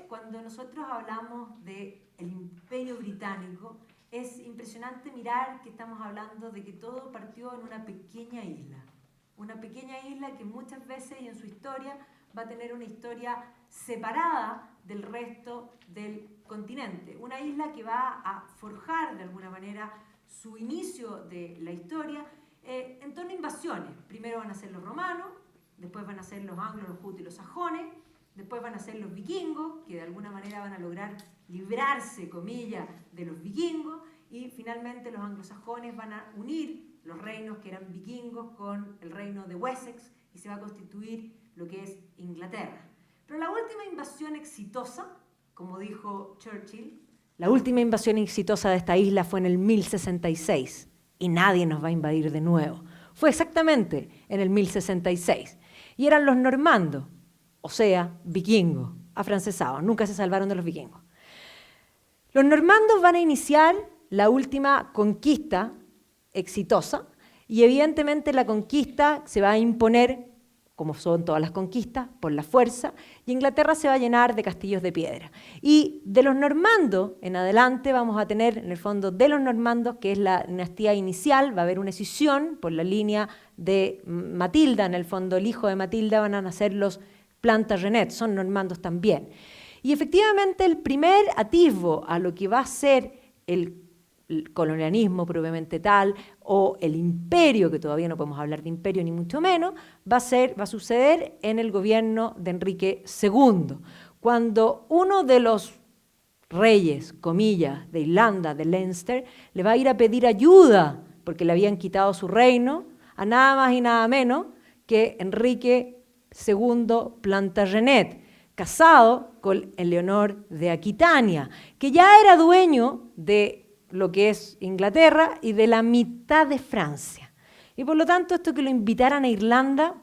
cuando nosotros hablamos del Imperio Británico, es impresionante mirar que estamos hablando de que todo partió en una pequeña isla. Una pequeña isla que muchas veces y en su historia va a tener una historia separada del resto del continente. Una isla que va a forjar de alguna manera su inicio de la historia en torno a invasiones. Primero van a ser los romanos, después van a ser los anglos, los jutos y los sajones, después van a ser los vikingos, que de alguna manera van a lograr librarse, comillas, de los vikingos, y finalmente los anglosajones van a unir los reinos que eran vikingos con el reino de Wessex y se va a constituir lo que es Inglaterra. Pero la última invasión exitosa, como dijo Churchill, la última invasión exitosa de esta isla fue en el 1066 y nadie nos va a invadir de nuevo. Fue exactamente en el 1066 y eran los normandos, o sea, vikingos, afrancesados, nunca se salvaron de los vikingos. Los normandos van a iniciar la última conquista exitosa y evidentemente la conquista se va a imponer, como son todas las conquistas, por la fuerza, y Inglaterra se va a llenar de castillos de piedra. Y de los normandos en adelante vamos a tener, en el fondo, de los normandos, que es la dinastía inicial, va a haber una escisión por la línea de Matilda, en el fondo el hijo de Matilda van a nacer los Plantagenet, son normandos también. Y efectivamente el primer atisbo a lo que va a ser el colonialismo propiamente tal, o el imperio, que todavía no podemos hablar de imperio ni mucho menos, va a suceder en el gobierno de Enrique II, cuando uno de los reyes, comillas, de Irlanda, de Leinster, le va a ir a pedir ayuda, porque le habían quitado su reino, a nada más y nada menos que Enrique II Plantagenet, casado con Eleonor de Aquitania, que ya era dueño de lo que es Inglaterra y de la mitad de Francia. Y por lo tanto, esto que lo invitaran a Irlanda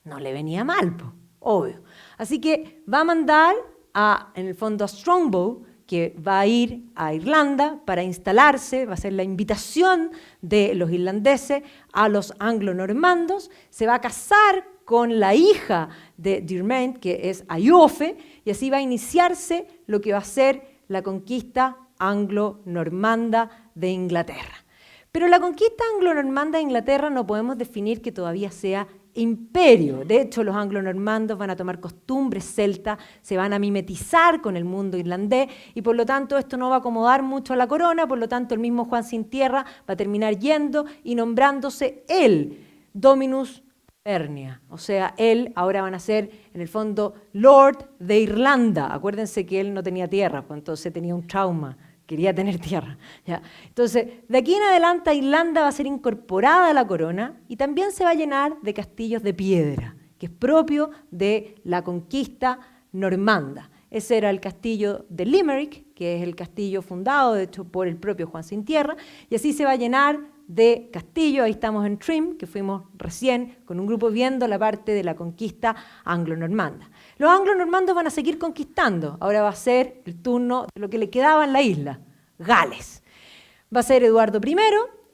no le venía mal, obvio. Así que va a mandar en el fondo a Strongbow, que va a ir a Irlanda para instalarse, va a ser la invitación de los irlandeses a los anglo-normandos, se va a casar con la hija de Diarmaid, que es Eofe, y así va a iniciarse lo que va a ser la conquista anglo-normanda de Inglaterra. Pero la conquista anglo-normanda de Inglaterra no podemos definir que todavía sea imperio. De hecho, los anglo-normandos van a tomar costumbres celtas, se van a mimetizar con el mundo irlandés y por lo tanto esto no va a acomodar mucho a la corona, por lo tanto el mismo Juan Sin Tierra va a terminar yendo y nombrándose él, Dominus Ibernia, o sea, él ahora van a ser, en el fondo, Lord de Irlanda. Acuérdense que él no tenía tierra, pues entonces tenía un trauma, quería tener tierra. ¿Ya? Entonces, de aquí en adelante Irlanda va a ser incorporada a la corona y también se va a llenar de castillos de piedra, que es propio de la conquista normanda. Ese era el castillo de Limerick, que es el castillo fundado, de hecho, por el propio Juan Sin Tierra, y así se va a llenar de castillo. Ahí estamos en Trim, que fuimos recién con un grupo viendo la parte de la conquista anglo-normanda. Los anglo-normandos van a seguir conquistando, ahora va a ser el turno de lo que le quedaba en la isla, Gales. Va a ser Eduardo I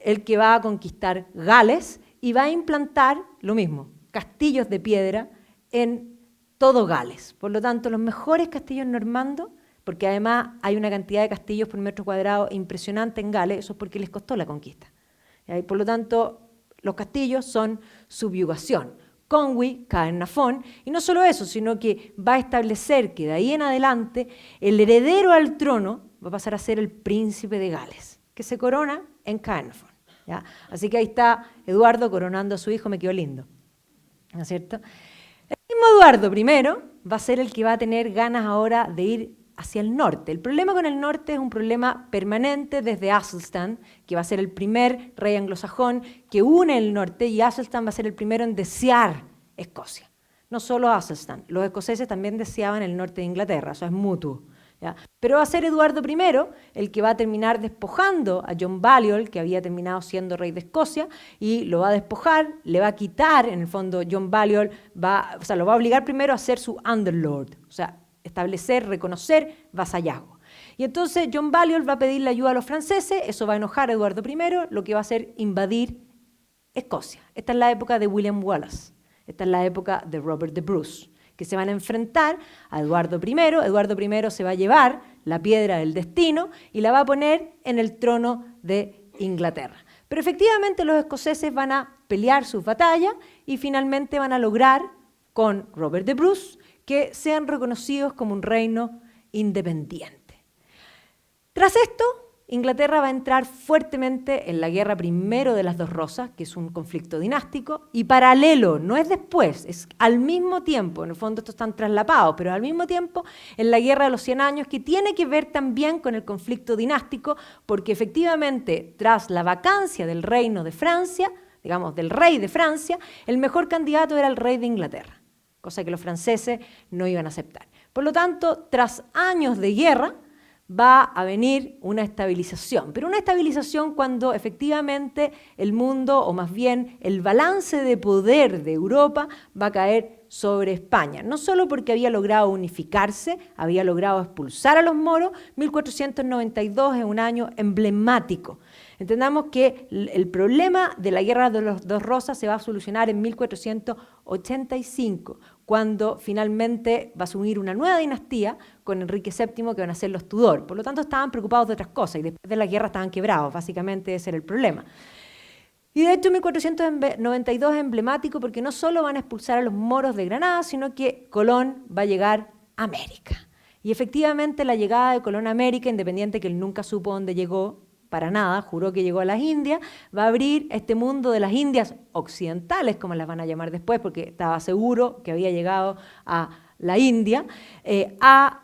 el que va a conquistar Gales y va a implantar lo mismo, castillos de piedra en todo Gales. Por lo tanto, los mejores castillos normandos, porque además hay una cantidad de castillos por metro cuadrado impresionante en Gales, eso es porque les costó la conquista. Y por lo tanto, los castillos son subyugación. Conwy, Caernarfon, y no solo eso, sino que va a establecer que de ahí en adelante el heredero al trono va a pasar a ser el príncipe de Gales, que se corona en Caernarfon. ¿Ya? Así que ahí está Eduardo coronando a su hijo, me quedó lindo. ¿No es cierto? El mismo Eduardo I va a ser el que va a tener ganas ahora de ir hacia el norte. El problema con el norte es un problema permanente desde Athelstan, que va a ser el primer rey anglosajón que une el norte, y Athelstan va a ser el primero en desear Escocia. No solo Athelstan, los escoceses también deseaban el norte de Inglaterra, eso es mutuo. ¿Ya? Pero va a ser Eduardo I el que va a terminar despojando a John Balliol, que había terminado siendo rey de Escocia, y lo va a despojar, le va a quitar, en el fondo John Balliol lo va a obligar primero a ser su underlord, o sea, establecer, reconocer vasallazgo. Y entonces John Balliol va a pedirle ayuda a los franceses, eso va a enojar a Eduardo I, lo que va a hacer invadir Escocia. Esta es la época de William Wallace, esta es la época de Robert the Bruce, que se van a enfrentar a Eduardo I. Eduardo I se va a llevar la piedra del destino y la va a poner en el trono de Inglaterra. Pero efectivamente los escoceses van a pelear sus batallas y finalmente van a lograr, con Robert de Bruce, que sean reconocidos como un reino independiente. Tras esto, Inglaterra va a entrar fuertemente en la guerra primero de las Dos Rosas, que es un conflicto dinástico, y paralelo, no es después, es al mismo tiempo, en el fondo estos están traslapados, pero al mismo tiempo en la guerra de los 100 años, que tiene que ver también con el conflicto dinástico, porque efectivamente tras la vacancia del reino de Francia, digamos del rey de Francia, el mejor candidato era el rey de Inglaterra, cosa que los franceses no iban a aceptar. Por lo tanto, tras años de guerra, va a venir una estabilización, pero una estabilización cuando efectivamente el mundo, o más bien el balance de poder de Europa, va a caer sobre España. No solo porque había logrado unificarse, había logrado expulsar a los moros, 1492 es un año emblemático. Entendamos que el problema de la Guerra de las Dos Rosas se va a solucionar en 1485, cuando finalmente va a asumir una nueva dinastía con Enrique VII, que van a ser los Tudor. Por lo tanto, estaban preocupados de otras cosas y después de la guerra estaban quebrados, básicamente ese era el problema. Y de hecho 1492 es emblemático porque no solo van a expulsar a los moros de Granada, sino que Colón va a llegar a América. Y efectivamente la llegada de Colón a América, independiente que él nunca supo dónde llegó, para nada, juró que llegó a las Indias, va a abrir este mundo de las Indias occidentales, como las van a llamar después, porque estaba seguro que había llegado a la India,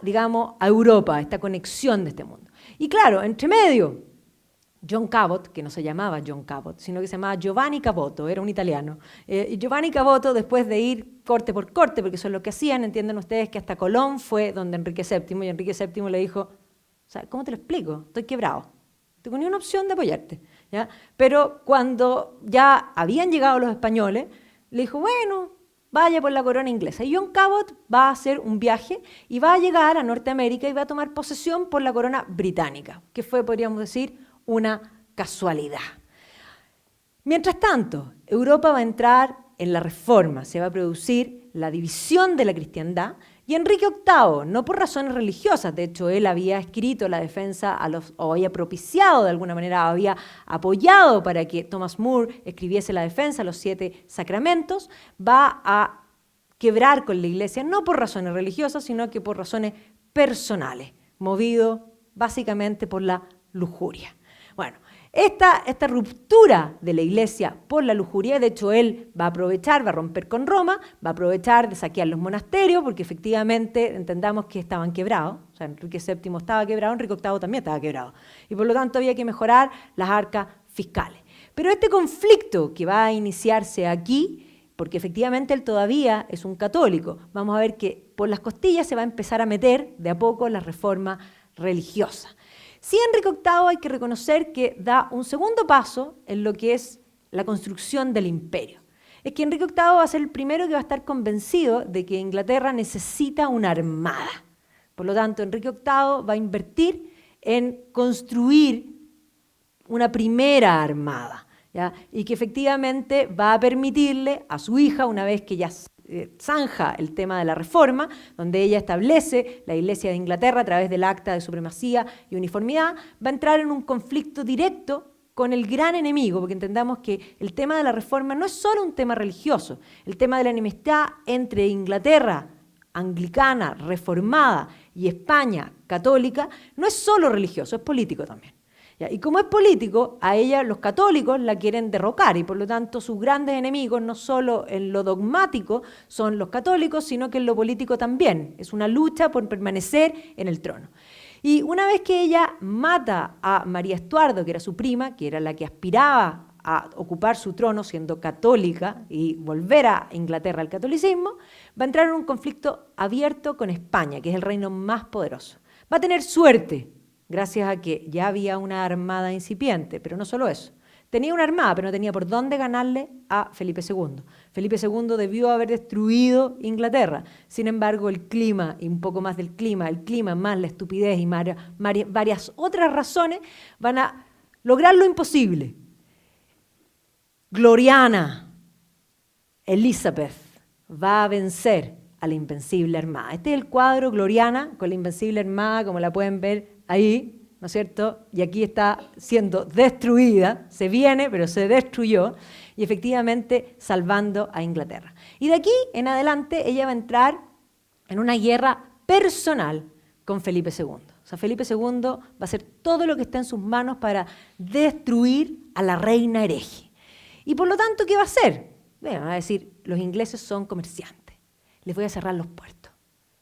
digamos, a Europa, esta conexión de este mundo. Y claro, entre medio, John Cabot, que no se llamaba John Cabot, sino que se llamaba Giovanni Caboto, era un italiano. Y Giovanni Caboto, después de ir corte por corte, porque eso es lo que hacían, entienden ustedes que hasta Colón fue donde Enrique VII, y Enrique VII le dijo, o sea, ¿cómo te lo explico? Estoy quebrado. No tengo ni una opción de apoyarte. ¿Ya? Pero cuando ya habían llegado los españoles, le dijo, bueno, vaya por la corona inglesa. Y John Cabot va a hacer un viaje y va a llegar a Norteamérica y va a tomar posesión por la corona británica, que fue, podríamos decir, una casualidad. Mientras tanto, Europa va a entrar en la Reforma, se va a producir la división de la cristiandad, y Enrique VIII, no por razones religiosas, de hecho él había escrito la defensa o había propiciado de alguna manera, había apoyado para que Thomas More escribiese la defensa a los 7 sacramentos, va a quebrar con la iglesia, no por razones religiosas, sino que por razones personales, movido básicamente por la lujuria. Bueno, esta ruptura de la iglesia por la lujuria, de hecho él va a aprovechar, va a romper con Roma, va a aprovechar de saquear los monasterios, porque efectivamente entendamos que estaban quebrados, o sea, Enrique VII estaba quebrado, Enrique VIII también estaba quebrado, y por lo tanto había que mejorar las arcas fiscales. Pero este conflicto que va a iniciarse aquí, porque efectivamente él todavía es un católico, vamos a ver que por las costillas se va a empezar a meter de a poco la reforma religiosa. Sí, Enrique VIII hay que reconocer que da un segundo paso en lo que es la construcción del imperio. Es que Enrique VIII va a ser el primero que va a estar convencido de que Inglaterra necesita una armada. Por lo tanto, Enrique VIII va a invertir en construir una primera armada, ¿ya? Y que efectivamente va a permitirle a su hija, una vez que ya zanja el tema de la reforma, donde ella establece la Iglesia de Inglaterra a través del Acta de Supremacía y Uniformidad, va a entrar en un conflicto directo con el gran enemigo, porque entendamos que el tema de la reforma no es solo un tema religioso, el tema de la enemistad entre Inglaterra anglicana, reformada, y España católica, no es solo religioso, es político también. Y como es político, a ella los católicos la quieren derrocar y por lo tanto sus grandes enemigos no solo en lo dogmático son los católicos, sino que en lo político también. Es una lucha por permanecer en el trono. Y una vez que ella mata a María Estuardo, que era su prima, que era la que aspiraba a ocupar su trono siendo católica y volver a Inglaterra al catolicismo, va a entrar en un conflicto abierto con España, que es el reino más poderoso. Va a tener suerte, gracias a que ya había una armada incipiente, pero no solo eso. Tenía una armada, pero no tenía por dónde ganarle a Felipe II. Felipe II debió haber destruido Inglaterra. Sin embargo, el clima, y un poco más del clima, el clima más la estupidez y varias otras razones van a lograr lo imposible. Gloriana Elizabeth va a vencer a la Invencible Armada. Este es el cuadro Gloriana con la Invencible Armada, como la pueden ver ahí, ¿no es cierto? Y aquí está siendo destruida, se viene, pero se destruyó, y efectivamente salvando a Inglaterra. Y de aquí en adelante ella va a entrar en una guerra personal con Felipe II. O sea, Felipe II va a hacer todo lo que está en sus manos para destruir a la reina hereje. Y por lo tanto, ¿qué va a hacer? Bueno, va a decir, los ingleses son comerciantes, les voy a cerrar los puertos.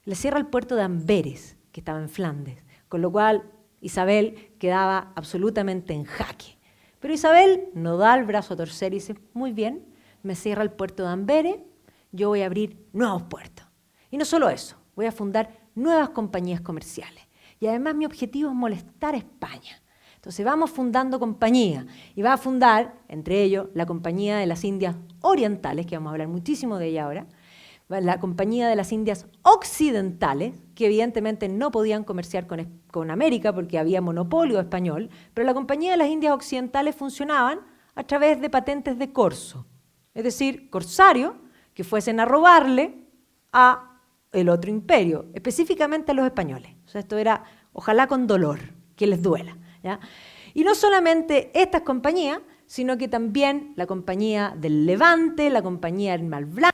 Les cierra el puerto de Amberes, que estaba en Flandes, con lo cual Isabel quedaba absolutamente en jaque. Pero Isabel no da el brazo a torcer y dice, muy bien, me cierra el puerto de Amberes, yo voy a abrir nuevos puertos. Y no solo eso, voy a fundar nuevas compañías comerciales. Y además mi objetivo es molestar a España. Entonces vamos fundando compañías y va a fundar, entre ellos, la Compañía de las Indias Orientales, que vamos a hablar muchísimo de ella ahora, la Compañía de las Indias Occidentales, que evidentemente no podían comerciar con América porque había monopolio español, pero la Compañía de las Indias Occidentales funcionaban a través de patentes de corso, es decir, corsarios que fuesen a robarle a el otro imperio, específicamente a los españoles. O sea, esto era, ojalá con dolor, que les duela, ¿ya? Y no solamente estas compañías, sino que también la Compañía del Levante, la Compañía del Mar Blanco,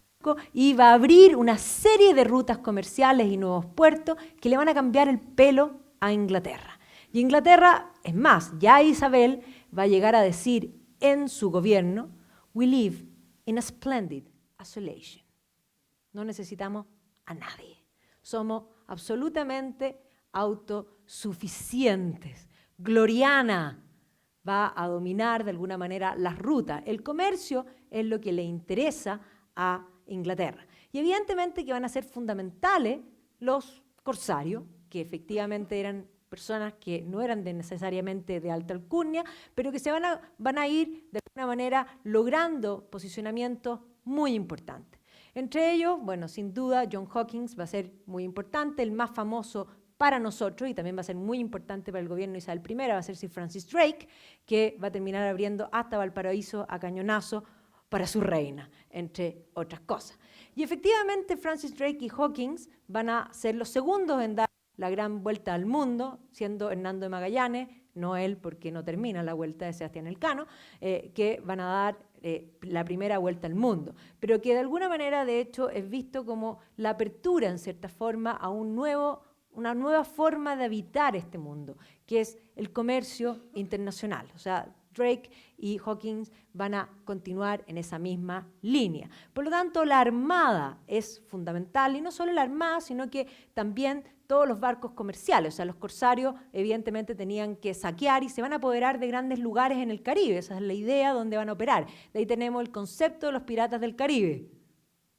y va a abrir una serie de rutas comerciales y nuevos puertos que le van a cambiar el pelo a Inglaterra. Y Inglaterra, es más, ya Isabel va a llegar a decir en su gobierno, we live in a splendid isolation. No necesitamos a nadie. Somos absolutamente autosuficientes. Gloriana va a dominar de alguna manera las rutas. El comercio es lo que le interesa a Inglaterra. Y evidentemente que van a ser fundamentales los corsarios, que efectivamente eran personas que no eran necesariamente de alta alcurnia, pero que se van a ir de alguna manera logrando posicionamientos muy importantes. Entre ellos, bueno, sin duda, John Hawkins va a ser muy importante, el más famoso para nosotros y también va a ser muy importante para el gobierno de Isabel I, va a ser Sir Francis Drake, que va a terminar abriendo hasta Valparaíso a cañonazo para su reina, entre otras cosas. Y efectivamente Francis Drake y Hawkins van a ser los segundos en dar la gran vuelta al mundo, siendo Hernando de Magallanes, no él porque no termina la vuelta de Sebastián Elcano, que van a dar la primera vuelta al mundo, pero que de alguna manera de hecho es visto como la apertura en cierta forma a una nueva forma de habitar este mundo, que es el comercio internacional. O sea, Drake y Hawkins van a continuar en esa misma línea. Por lo tanto, la armada es fundamental, y no solo la armada, sino que también todos los barcos comerciales. O sea, los corsarios evidentemente tenían que saquear y se van a apoderar de grandes lugares en el Caribe. Esa es la idea donde van a operar. De ahí tenemos el concepto de los piratas del Caribe.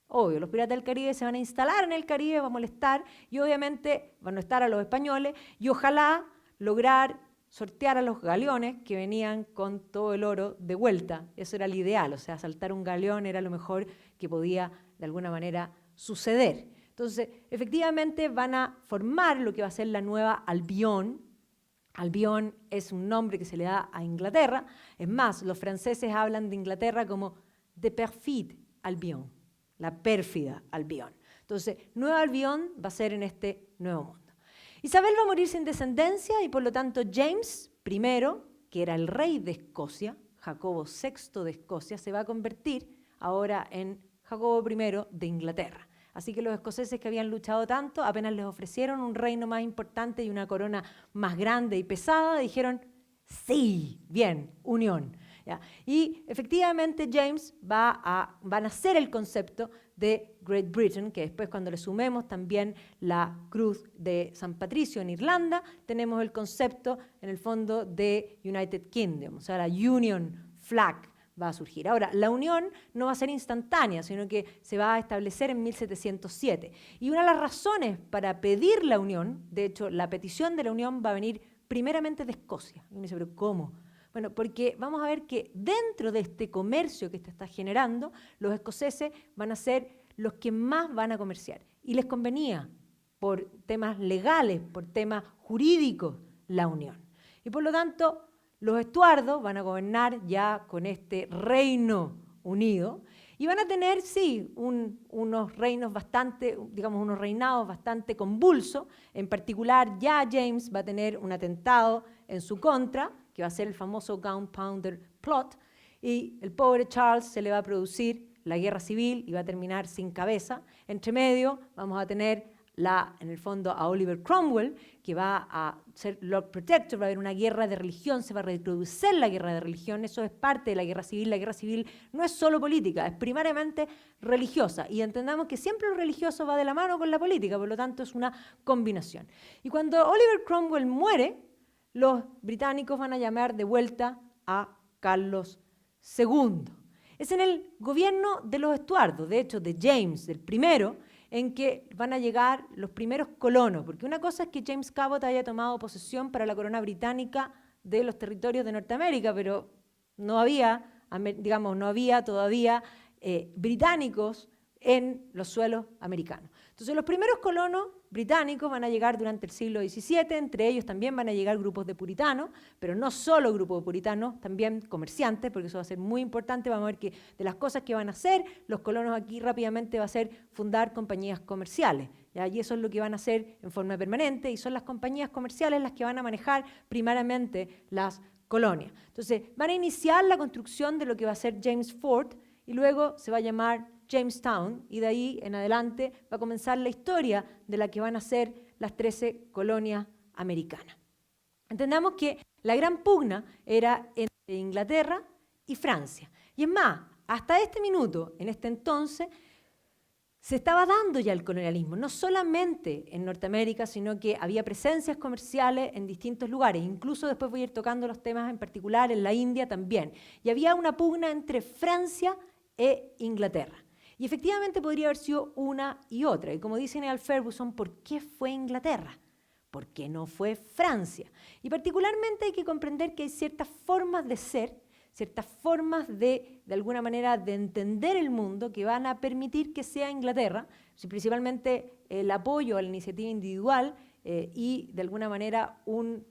Obvio, los piratas del Caribe se van a instalar en el Caribe, van a molestar y obviamente van a molestar a los españoles y ojalá lograr sortear a los galeones que venían con todo el oro de vuelta. Eso era el ideal, o sea, asaltar un galeón era lo mejor que podía de alguna manera suceder. Entonces, efectivamente van a formar lo que va a ser la nueva Albión. Albión es un nombre que se le da a Inglaterra. Es más, los franceses hablan de Inglaterra como de perfide Albión, la pérfida Albión. Entonces, Nueva Albión va a ser en este nuevo mundo. Isabel va a morir sin descendencia y por lo tanto James I, que era el rey de Escocia, Jacobo VI de Escocia, se va a convertir ahora en Jacobo I de Inglaterra. Así que los escoceses que habían luchado tanto, apenas les ofrecieron un reino más importante y una corona más grande y pesada, dijeron, sí, bien, unión. ¿Ya? Y efectivamente James va a nacer el concepto de Great Britain, que después cuando le sumemos también la cruz de San Patricio en Irlanda, tenemos el concepto en el fondo de United Kingdom, o sea, la Union Flag va a surgir. Ahora, la unión no va a ser instantánea, sino que se va a establecer en 1707. Y una de las razones para pedir la unión, de hecho, la petición de la unión va a venir primeramente de Escocia. Y uno dice, ¿pero cómo? Bueno, porque vamos a ver que dentro de este comercio que se está generando, los escoceses van a ser los que más van a comerciar. Y les convenía, por temas legales, por temas jurídicos, la unión. Y por lo tanto, los estuardos van a gobernar ya con este reino unido. Y van a tener, sí, unos reinos bastante, digamos, unos reinados bastante convulsos. En particular, ya James va a tener un atentado en su contra, que va a ser el famoso Gunpowder Plot, y el pobre Charles se le va a producir la guerra civil y va a terminar sin cabeza. Entre medio vamos a tener en el fondo a Oliver Cromwell, que va a ser Lord Protector, va a haber una guerra de religión, se va a reproducir la guerra de religión, eso es parte de la guerra civil. La guerra civil no es solo política, es primariamente religiosa, y entendamos que siempre lo religioso va de la mano con la política, por lo tanto es una combinación. Y cuando Oliver Cromwell muere, los británicos van a llamar de vuelta a Carlos II. Es en el gobierno de los Estuardos, de hecho de James, del primero, en que van a llegar los primeros colonos, porque una cosa es que James Cabot haya tomado posesión para la corona británica de los territorios de Norteamérica, pero no había, digamos, no había todavía británicos en los suelos americanos. Entonces los primeros colonos británicos van a llegar durante el siglo XVII, entre ellos también van a llegar grupos de puritanos, pero no solo grupos de puritanos, también comerciantes, porque eso va a ser muy importante. Vamos a ver que de las cosas que van a hacer los colonos aquí rápidamente va a ser fundar compañías comerciales, ¿ya? Y eso es lo que van a hacer en forma permanente, y son las compañías comerciales las que van a manejar primariamente las colonias. Entonces van a iniciar la construcción de lo que va a ser James Fort, y luego se va a llamar Jamestown, y de ahí en adelante va a comenzar la historia de la que van a ser las 13 colonias americanas. Entendamos que la gran pugna era entre Inglaterra y Francia. Y es más, hasta este minuto, en este entonces, se estaba dando ya el colonialismo, no solamente en Norteamérica, sino que había presencias comerciales en distintos lugares. Incluso después voy a ir tocando los temas en particular en la India también. Y había una pugna entre Francia e Inglaterra. Y efectivamente podría haber sido una y otra. Y como dice Neal Ferguson, ¿por qué fue Inglaterra? ¿Por qué no fue Francia? Y particularmente hay que comprender que hay ciertas formas de ser, ciertas formas de alguna manera, de entender el mundo que van a permitir que sea Inglaterra, principalmente el apoyo a la iniciativa individual y de alguna manera un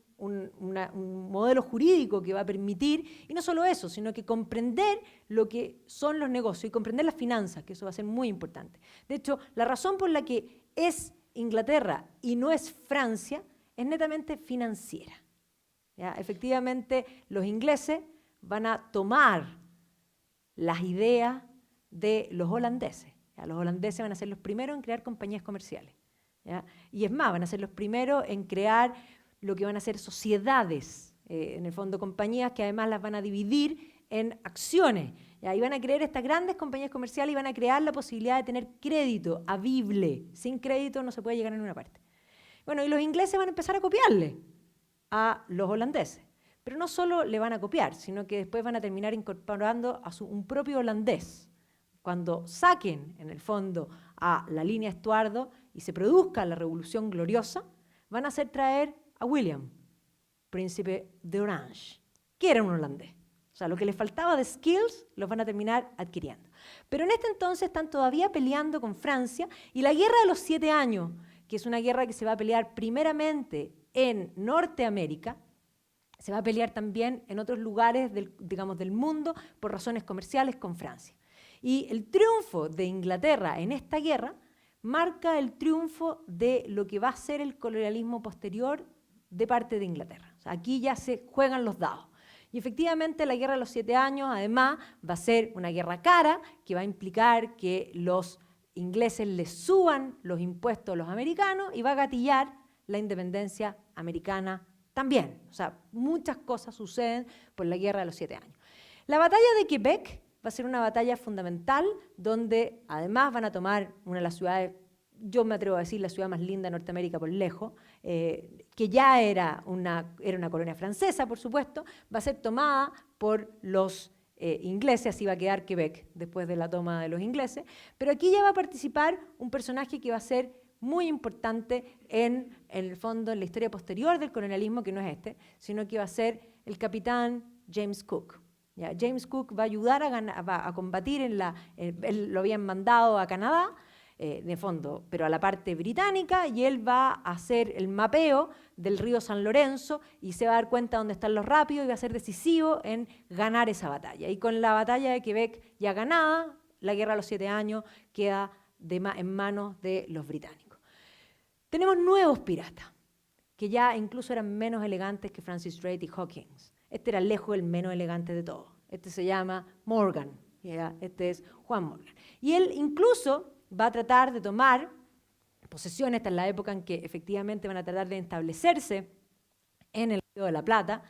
modelo jurídico que va a permitir, y no solo eso, sino que comprender lo que son los negocios y comprender las finanzas, que eso va a ser muy importante. De hecho, la razón por la que es Inglaterra y no es Francia es netamente financiera, ¿ya? Efectivamente, los ingleses van a tomar las ideas de los holandeses, ¿ya? Los holandeses van a ser los primeros en crear compañías comerciales, ¿ya? Y es más, van a ser los primeros en crear lo que van a ser sociedades, en el fondo compañías que además las van a dividir en acciones. ¿Ya? Y van a crear estas grandes compañías comerciales y van a crear la posibilidad de tener crédito habible. Sin crédito no se puede llegar a ninguna parte. Bueno, y los ingleses van a empezar a copiarle a los holandeses. Pero no solo le van a copiar, sino que después van a terminar incorporando a un propio holandés. Cuando saquen, en el fondo, a la línea Estuardo y se produzca la Revolución Gloriosa, van a hacer traer a William, príncipe de Orange, que era un holandés. O sea, lo que les faltaba de skills los van a terminar adquiriendo. Pero en este entonces están todavía peleando con Francia, y la Guerra de los 7 años, que es una guerra que se va a pelear primeramente en Norteamérica, se va a pelear también en otros lugares del mundo por razones comerciales con Francia. Y el triunfo de Inglaterra en esta guerra marca el triunfo de lo que va a ser el colonialismo posterior de parte de Inglaterra. O sea, aquí ya se juegan los dados. Y efectivamente la Guerra de los 7 años, además, va a ser una guerra cara que va a implicar que los ingleses les suban los impuestos a los americanos y va a gatillar la independencia americana también. O sea, muchas cosas suceden por la Guerra de los 7 años. La batalla de Quebec va a ser una batalla fundamental donde además van a tomar una de las ciudades, yo me atrevo a decir la ciudad más linda de Norteamérica por lejos, que ya era una colonia francesa, por supuesto, va a ser tomada por los ingleses, así va a quedar Quebec después de la toma de los ingleses, pero aquí ya va a participar un personaje que va a ser muy importante en el fondo, en la historia posterior del colonialismo, que no es este, sino que va a ser el capitán James Cook. ¿Ya? James Cook va a ayudar a combatir él lo habían mandado a Canadá, de fondo, pero a la parte británica, y él va a hacer el mapeo del río San Lorenzo y se va a dar cuenta dónde están los rápidos y va a ser decisivo en ganar esa batalla. Y con la batalla de Quebec ya ganada, la Guerra de los 7 Años queda en manos de los británicos. Tenemos nuevos piratas, que ya incluso eran menos elegantes que Francis Drake y Hawkins. Este era lejos el menos elegante de todos. Este se llama Morgan, ¿ya? Este es Juan Morgan. Y él incluso va a tratar de tomar posesión, esta es la época en que efectivamente van a tratar de establecerse en el Río de la Plata.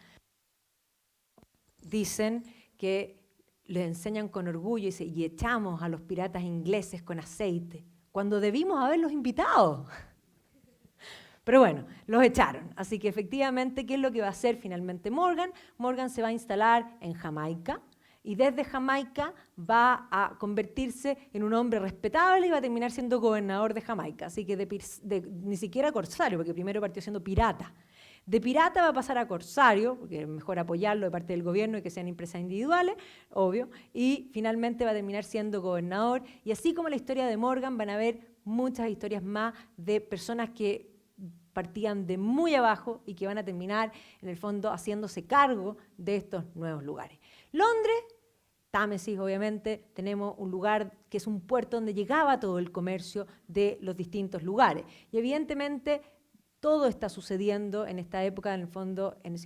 Dicen que les enseñan con orgullo y echamos a los piratas ingleses con aceite, cuando debimos haberlos invitado. Pero bueno, los echaron. Así que efectivamente, ¿qué es lo que va a hacer finalmente Morgan? Morgan se va a instalar en Jamaica y desde Jamaica va a convertirse en un hombre respetable y va a terminar siendo gobernador de Jamaica. Así que ni siquiera corsario, porque primero partió siendo pirata. De pirata va a pasar a corsario, porque es mejor apoyarlo de parte del gobierno y que sean empresas individuales, obvio, y finalmente va a terminar siendo gobernador. Y así como la historia de Morgan, van a haber muchas historias más de personas que partían de muy abajo y que van a terminar, en el fondo, haciéndose cargo de estos nuevos lugares. Londres, Támesis, obviamente, tenemos un lugar que es un puerto donde llegaba todo el comercio de los distintos lugares. Y evidentemente, todo está sucediendo en esta época, en el fondo, en el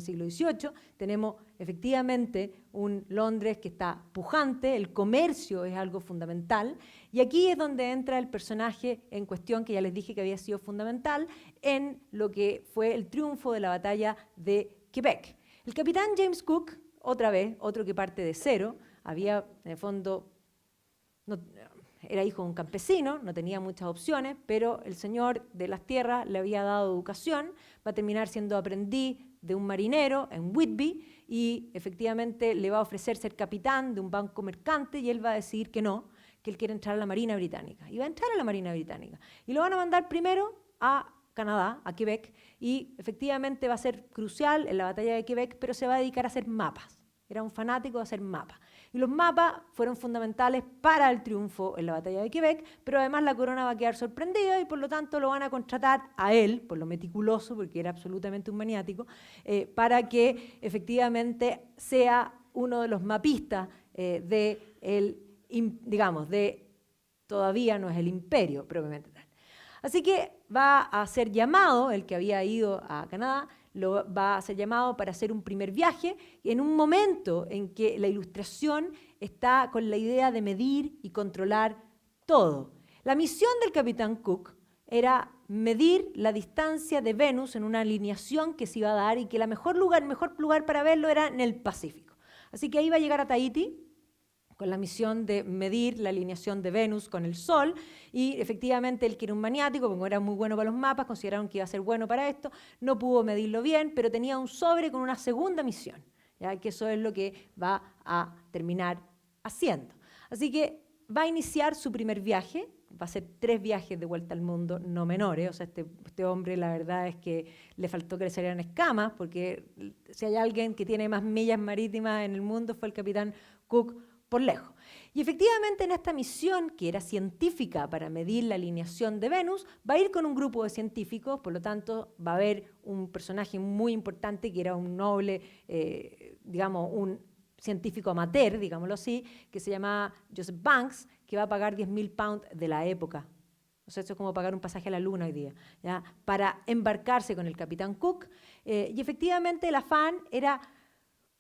siglo XVIII. Tenemos efectivamente un Londres que está pujante, el comercio es algo fundamental, y aquí es donde entra el personaje en cuestión, que ya les dije que había sido fundamental, en lo que fue el triunfo de la batalla de Quebec. El capitán James Cook, otra vez, otro que parte de cero, había en el fondo... Era hijo de un campesino, no tenía muchas opciones, pero el señor de las tierras le había dado educación, va a terminar siendo aprendiz de un marinero en Whitby y efectivamente le va a ofrecer ser capitán de un banco mercante y él va a decidir que no, que él quiere entrar a la Marina Británica. Y va a entrar a la Marina Británica. Y lo van a mandar primero a Canadá, a Quebec, y efectivamente va a ser crucial en la batalla de Quebec, pero se va a dedicar a hacer mapas. Era un fanático de hacer mapas. Y los mapas fueron fundamentales para el triunfo en la batalla de Quebec, pero además la corona va a quedar sorprendida y por lo tanto lo van a contratar a él, por lo meticuloso, porque era absolutamente un maniático, para que efectivamente sea uno de los mapistas todavía no es el imperio propiamente tal. Así que va a ser llamado, el que había ido a Canadá, va a ser llamado para hacer un primer viaje en un momento en que la Ilustración está con la idea de medir y controlar todo. La misión del capitán Cook era medir la distancia de Venus en una alineación que se iba a dar y que el mejor lugar para verlo era en el Pacífico. Así que ahí va a llegar a Tahití con la misión de medir la alineación de Venus con el Sol, y efectivamente él que era un maniático, como era muy bueno para los mapas, consideraron que iba a ser bueno para esto, no pudo medirlo bien, pero tenía un sobre con una segunda misión, ¿ya? Que eso es lo que va a terminar haciendo. Así que va a iniciar su primer viaje, va a hacer 3 viajes de vuelta al mundo, no menores, o sea, este hombre la verdad es que le faltó que le salieran escamas, porque si hay alguien que tiene más millas marítimas en el mundo fue el capitán Cook, por lejos. Y efectivamente en esta misión, que era científica para medir la alineación de Venus, va a ir con un grupo de científicos, por lo tanto va a haber un personaje muy importante que era un noble, un científico amateur, digámoslo así, que se llamaba Joseph Banks, que va a pagar 10.000 pounds de la época. O sea, eso es como pagar un pasaje a la luna hoy día, ¿ya? Para embarcarse con el capitán Cook. Y efectivamente el afán era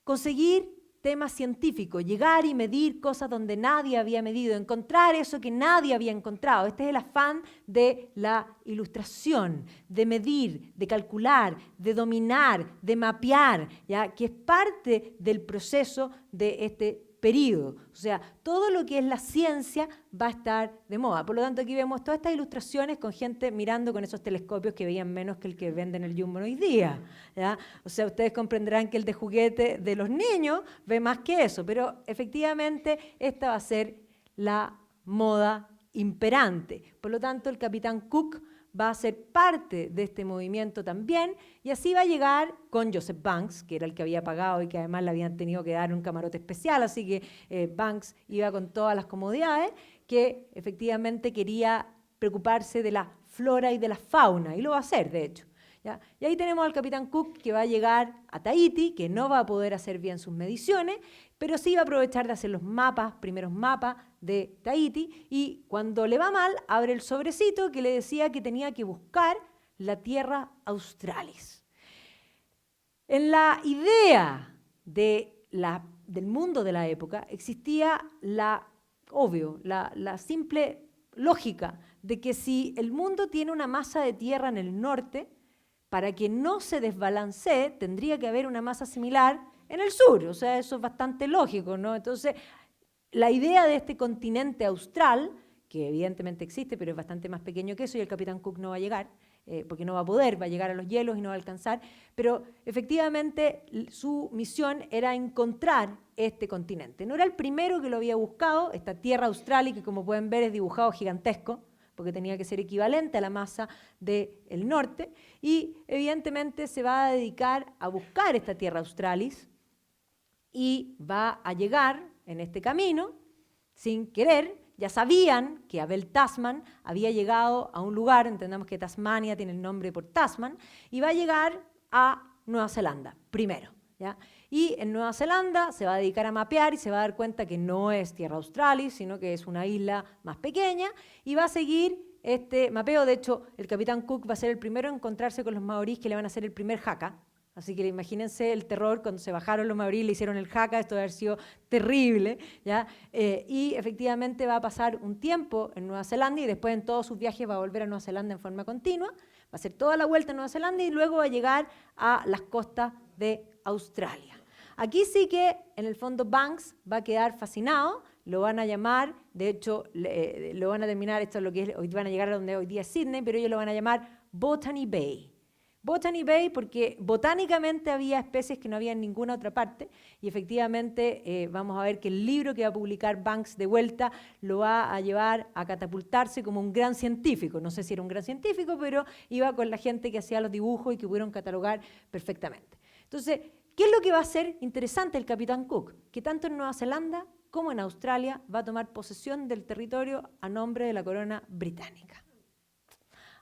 conseguir temas científicos, llegar y medir cosas donde nadie había medido, encontrar eso que nadie había encontrado. Este es el afán de la Ilustración, de medir, de calcular, de dominar, de mapear, ¿ya? Que es parte del proceso de este periodo. O sea, todo lo que es la ciencia va a estar de moda. Por lo tanto, aquí vemos todas estas ilustraciones con gente mirando con esos telescopios que veían menos que el que venden el Jumbo hoy día, ¿ya? O sea, ustedes comprenderán que el de juguete de los niños ve más que eso, pero efectivamente esta va a ser la moda imperante. Por lo tanto, el capitán Cook va a ser parte de este movimiento también, y así va a llegar con Joseph Banks, que era el que había pagado y que además le habían tenido que dar un camarote especial, así que Banks iba con todas las comodidades, que efectivamente quería preocuparse de la flora y de la fauna, y lo va a hacer, de hecho. ¿ya? Y ahí tenemos al capitán Cook que va a llegar a Tahití, que no va a poder hacer bien sus mediciones, pero sí va a aprovechar de hacer los primeros mapas de Tahití, y cuando le va mal, abre el sobrecito que le decía que tenía que buscar la Tierra Australis. En la idea del mundo de la época existía la simple lógica de que si el mundo tiene una masa de tierra en el norte, para que no se desbalancee, tendría que haber una masa similar en el sur. O sea, eso es bastante lógico, ¿no? Entonces, la idea de este continente austral, que evidentemente existe, pero es bastante más pequeño que eso, y el capitán Cook no va a llegar, porque no va a poder, va a llegar a los hielos y no va a alcanzar, pero efectivamente su misión era encontrar este continente. No era el primero que lo había buscado, esta Tierra Australis, que como pueden ver es dibujado gigantesco, porque tenía que ser equivalente a la masa del norte, y evidentemente se va a dedicar a buscar esta Tierra Australis y va a llegar en este camino, sin querer. Ya sabían que Abel Tasman había llegado a un lugar, entendamos que Tasmania tiene el nombre por Tasman, y va a llegar a Nueva Zelanda primero, ¿ya? Y en Nueva Zelanda se va a dedicar a mapear y se va a dar cuenta que no es Tierra Australis, sino que es una isla más pequeña, y va a seguir este mapeo. De hecho, el capitán Cook va a ser el primero en encontrarse con los maorís, que le van a hacer el primer haka. Así que imagínense el terror cuando se bajaron los maorís, le hicieron el haka, esto debe haber sido terrible, ¿ya? Y efectivamente va a pasar un tiempo en Nueva Zelanda y después en todos sus viajes va a volver a Nueva Zelanda en forma continua, va a hacer toda la vuelta a Nueva Zelanda y luego va a llegar a las costas de Australia. Aquí sí que en el fondo Banks va a quedar fascinado, lo van a llamar, de hecho lo van a terminar, esto es lo que es, hoy van a llegar a donde hoy día es Sydney, pero ellos lo van a llamar Botany Bay. Botany Bay porque botánicamente había especies que no había en ninguna otra parte, y efectivamente vamos a ver que el libro que va a publicar Banks de vuelta lo va a llevar a catapultarse como un gran científico. No sé si era un gran científico, pero iba con la gente que hacía los dibujos y que pudieron catalogar perfectamente. Entonces, ¿qué es lo que va a hacer interesante el capitán Cook? Que tanto en Nueva Zelanda como en Australia va a tomar posesión del territorio a nombre de la corona británica.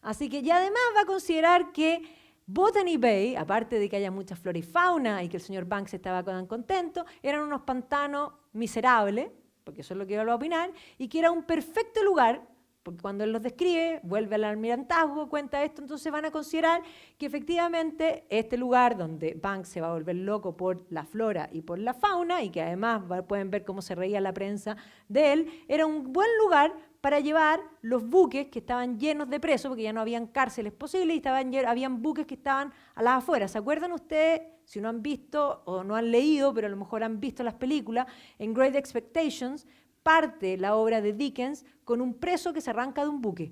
Así que ya además va a considerar que Botany Bay, aparte de que haya mucha flora y fauna y que el señor Banks estaba tan contento, eran unos pantanos miserables, porque eso es lo que él va a opinar, y que era un perfecto lugar, porque cuando él los describe, vuelve al almirantazgo, cuenta esto, entonces van a considerar que efectivamente este lugar donde Banks se va a volver loco por la flora y por la fauna, y que además pueden ver cómo se reía la prensa de él, era un buen lugar para llevar los buques que estaban llenos de presos, porque ya no habían cárceles posibles, y habían buques que estaban a las afueras. ¿Se acuerdan ustedes, si no han visto o no han leído, pero a lo mejor han visto las películas, en Great Expectations parte la obra de Dickens con un preso que se arranca de un buque,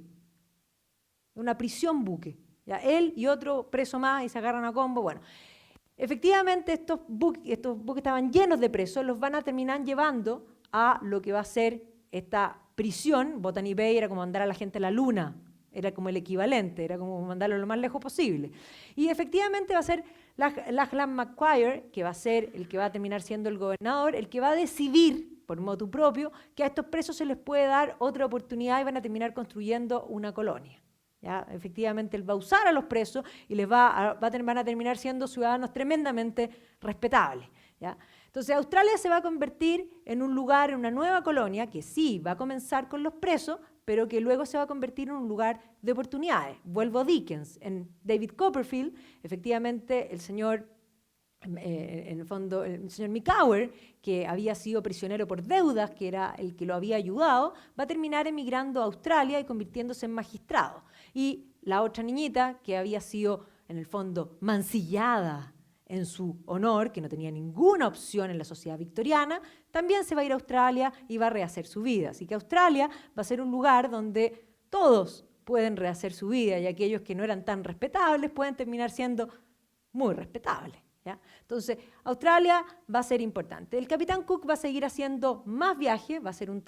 una prisión buque, ¿ya? Él y otro preso más y se agarran a combo. Bueno, efectivamente estos buques estaban llenos de presos, los van a terminar llevando a lo que va a ser esta prisión. Botany Bay era como mandar a la gente a la luna, era como el equivalente, era como mandarlo lo más lejos posible. Y efectivamente va a ser Lachlan Macquarie, que va a ser el que va a terminar siendo el gobernador, el que va a decidir por motu propio que a estos presos se les puede dar otra oportunidad y van a terminar construyendo una colonia. ¿Ya? Efectivamente, él va a usar a los presos y van a terminar siendo ciudadanos tremendamente respetables. ¿Ya? Entonces, Australia se va a convertir en un lugar, en una nueva colonia, que sí va a comenzar con los presos, pero que luego se va a convertir en un lugar de oportunidades. Vuelvo a Dickens, en David Copperfield, efectivamente el señor, en el fondo, el señor Micawber, que había sido prisionero por deudas, que era el que lo había ayudado, va a terminar emigrando a Australia y convirtiéndose en magistrado. Y la otra niñita, que había sido, en el fondo, mancillada en su honor, que no tenía ninguna opción en la sociedad victoriana, también se va a ir a Australia y va a rehacer su vida. Así que Australia va a ser un lugar donde todos pueden rehacer su vida y aquellos que no eran tan respetables pueden terminar siendo muy respetables. ¿Ya? Entonces, Australia va a ser importante. El capitán Cook va a seguir haciendo más viajes, va a hacer un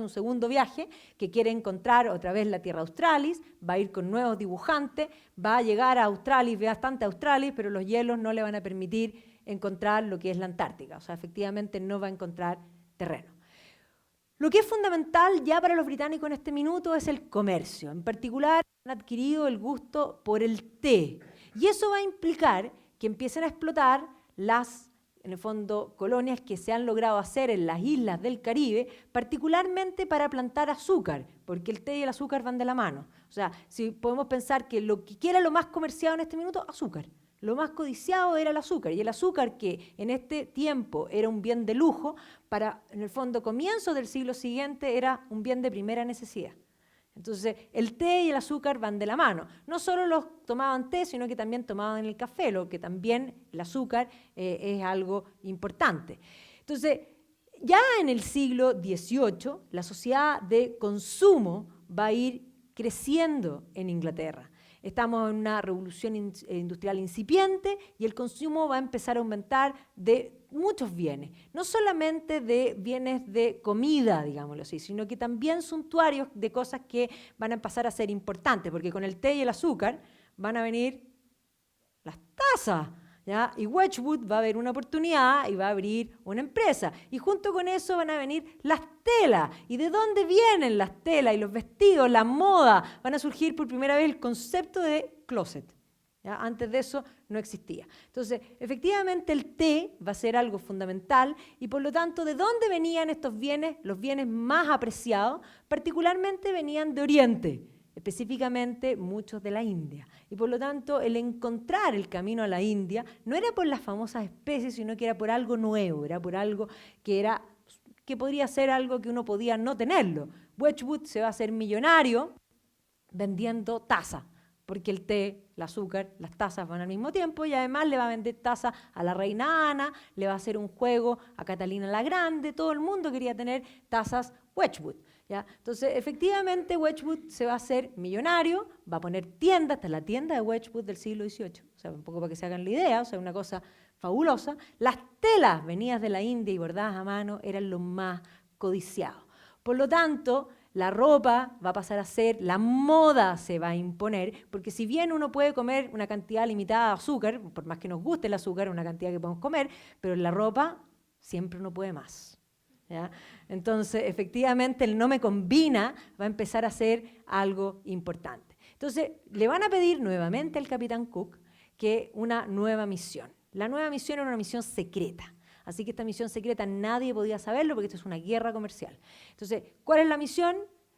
segundo viaje, que quiere encontrar otra vez la Tierra Australis, va a ir con nuevos dibujantes, va a llegar a Australis, bastante Australis, pero los hielos no le van a permitir encontrar lo que es la Antártica. O sea, efectivamente no va a encontrar terreno. Lo que es fundamental ya para los británicos en este minuto es el comercio, en particular han adquirido el gusto por el té. Y eso va a implicar que empiecen a explotar las, en el fondo, colonias que se han logrado hacer en las islas del Caribe, particularmente para plantar azúcar, porque el té y el azúcar van de la mano. O sea, si podemos pensar que lo que era lo más comerciado en este minuto, azúcar. Lo más codiciado era el azúcar, y el azúcar, que en este tiempo era un bien de lujo, para, en el fondo, comienzos del siglo siguiente, era un bien de primera necesidad. Entonces, el té y el azúcar van de la mano. No solo los tomaban té, sino que también tomaban el café, lo que también el azúcar es algo importante. Entonces, ya en el siglo XVIII, la sociedad de consumo va a ir creciendo en Inglaterra. Estamos en una revolución industrial incipiente y el consumo va a empezar a aumentar de muchos bienes, no solamente de bienes de comida, digámoslo así, sino que también suntuarios de cosas que van a empezar a ser importantes, porque con el té y el azúcar van a venir las tazas, ¿ya? Y Wedgwood va a ver una oportunidad y va a abrir una empresa. Y junto con eso van a venir las telas. ¿Y de dónde vienen las telas y los vestidos, la moda? Van a surgir por primera vez el concepto de closet. ¿Ya? Antes de eso no existía. Entonces, efectivamente el té va a ser algo fundamental y por lo tanto, ¿de dónde venían estos bienes? Los bienes más apreciados, particularmente venían de Oriente, específicamente muchos de la India. Y por lo tanto, el encontrar el camino a la India no era por las famosas especies, sino que era por algo nuevo, era por algo que podría ser algo que uno podía no tenerlo. Wedgwood se va a hacer millonario vendiendo taza, porque el té, el azúcar, las tazas van al mismo tiempo y además le va a vender taza a la reina Ana, le va a hacer un juego a Catalina la Grande, todo el mundo quería tener tazas Wedgwood. ¿Ya? Entonces, efectivamente, Wedgwood se va a hacer millonario, va a poner tiendas, hasta la tienda de Wedgwood del siglo XVIII, o sea, un poco para que se hagan la idea, o sea, una cosa fabulosa. Las telas venidas de la India y bordadas a mano eran lo más codiciado. Por lo tanto, la ropa va a pasar a ser, la moda se va a imponer, porque si bien uno puede comer una cantidad limitada de azúcar, por más que nos guste el azúcar, una cantidad que podemos comer, pero en la ropa siempre uno puede más. ¿Ya? Entonces, efectivamente, el no me combina va a empezar a ser algo importante. Entonces, le van a pedir nuevamente al capitán Cook que una nueva misión. La nueva misión era una misión secreta. Así que esta misión secreta nadie podía saberlo porque esto es una guerra comercial. Entonces, ¿cuál es la misión?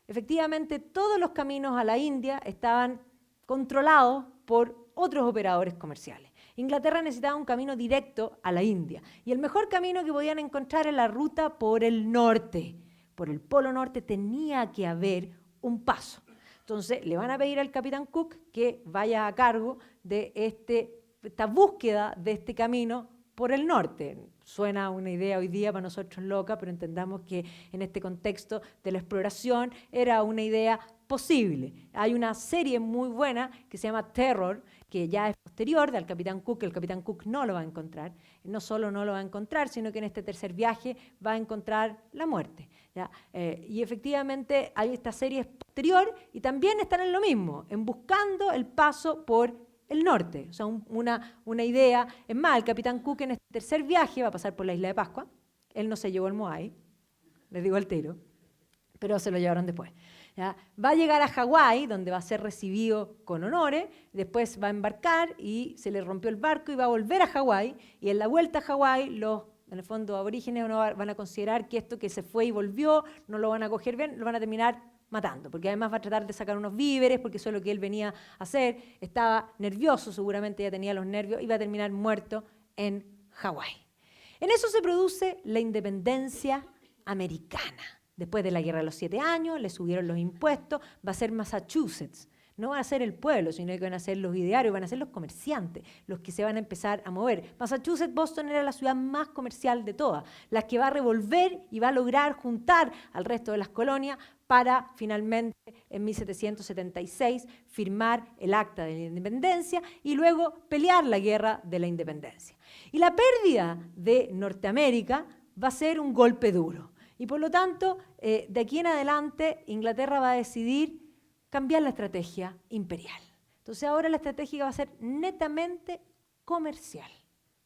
Efectivamente, todos los caminos a la India estaban controlados por otros operadores comerciales. Inglaterra necesitaba un camino directo a la India. Y el mejor camino que podían encontrar era la ruta por el norte. Por el Polo Norte tenía que haber un paso. Entonces, le van a pedir al capitán Cook que vaya a cargo de esta búsqueda de este camino por el norte. Suena una idea hoy día para nosotros loca, pero entendamos que en este contexto de la exploración era una idea posible. Hay una serie muy buena que se llama Terror, que ya es posterior del Capitán Cook, que el Capitán Cook no lo va a encontrar. No solo no lo va a encontrar, sino que en este tercer viaje va a encontrar la muerte. ¿Ya? Y efectivamente hay esta serie posterior y también están en lo mismo, en buscando el paso por el norte, o sea, una idea. Es más, el Capitán Cook en este tercer viaje va a pasar por la isla de Pascua. Él no se llevó el Moai, les digo al tiro, pero se lo llevaron después. ¿Ya? Va a llegar a Hawái, donde va a ser recibido con honores, después va a embarcar y se le rompió el barco y va a volver a Hawái, y en la vuelta a Hawái los, en el fondo, aborígenes no van a considerar que esto que se fue y volvió, no lo van a coger bien, lo van a terminar matando, porque además va a tratar de sacar unos víveres, porque eso es lo que él venía a hacer, estaba nervioso, seguramente ya tenía los nervios, y va a terminar muerto en Hawái. En eso se produce la independencia americana. Después de la Guerra de los 7 años, le subieron los impuestos, va a ser Massachusetts. No va a ser el pueblo, sino que van a ser los idearios, van a ser los comerciantes, los que se van a empezar a mover. Massachusetts, Boston era la ciudad más comercial de todas, la que va a revolver y va a lograr juntar al resto de las colonias para finalmente, en 1776, firmar el Acta de la Independencia y luego pelear la Guerra de la Independencia. Y la pérdida de Norteamérica va a ser un golpe duro. Y por lo tanto, de aquí en adelante, Inglaterra va a decidir cambiar la estrategia imperial. Entonces ahora la estrategia va a ser netamente comercial,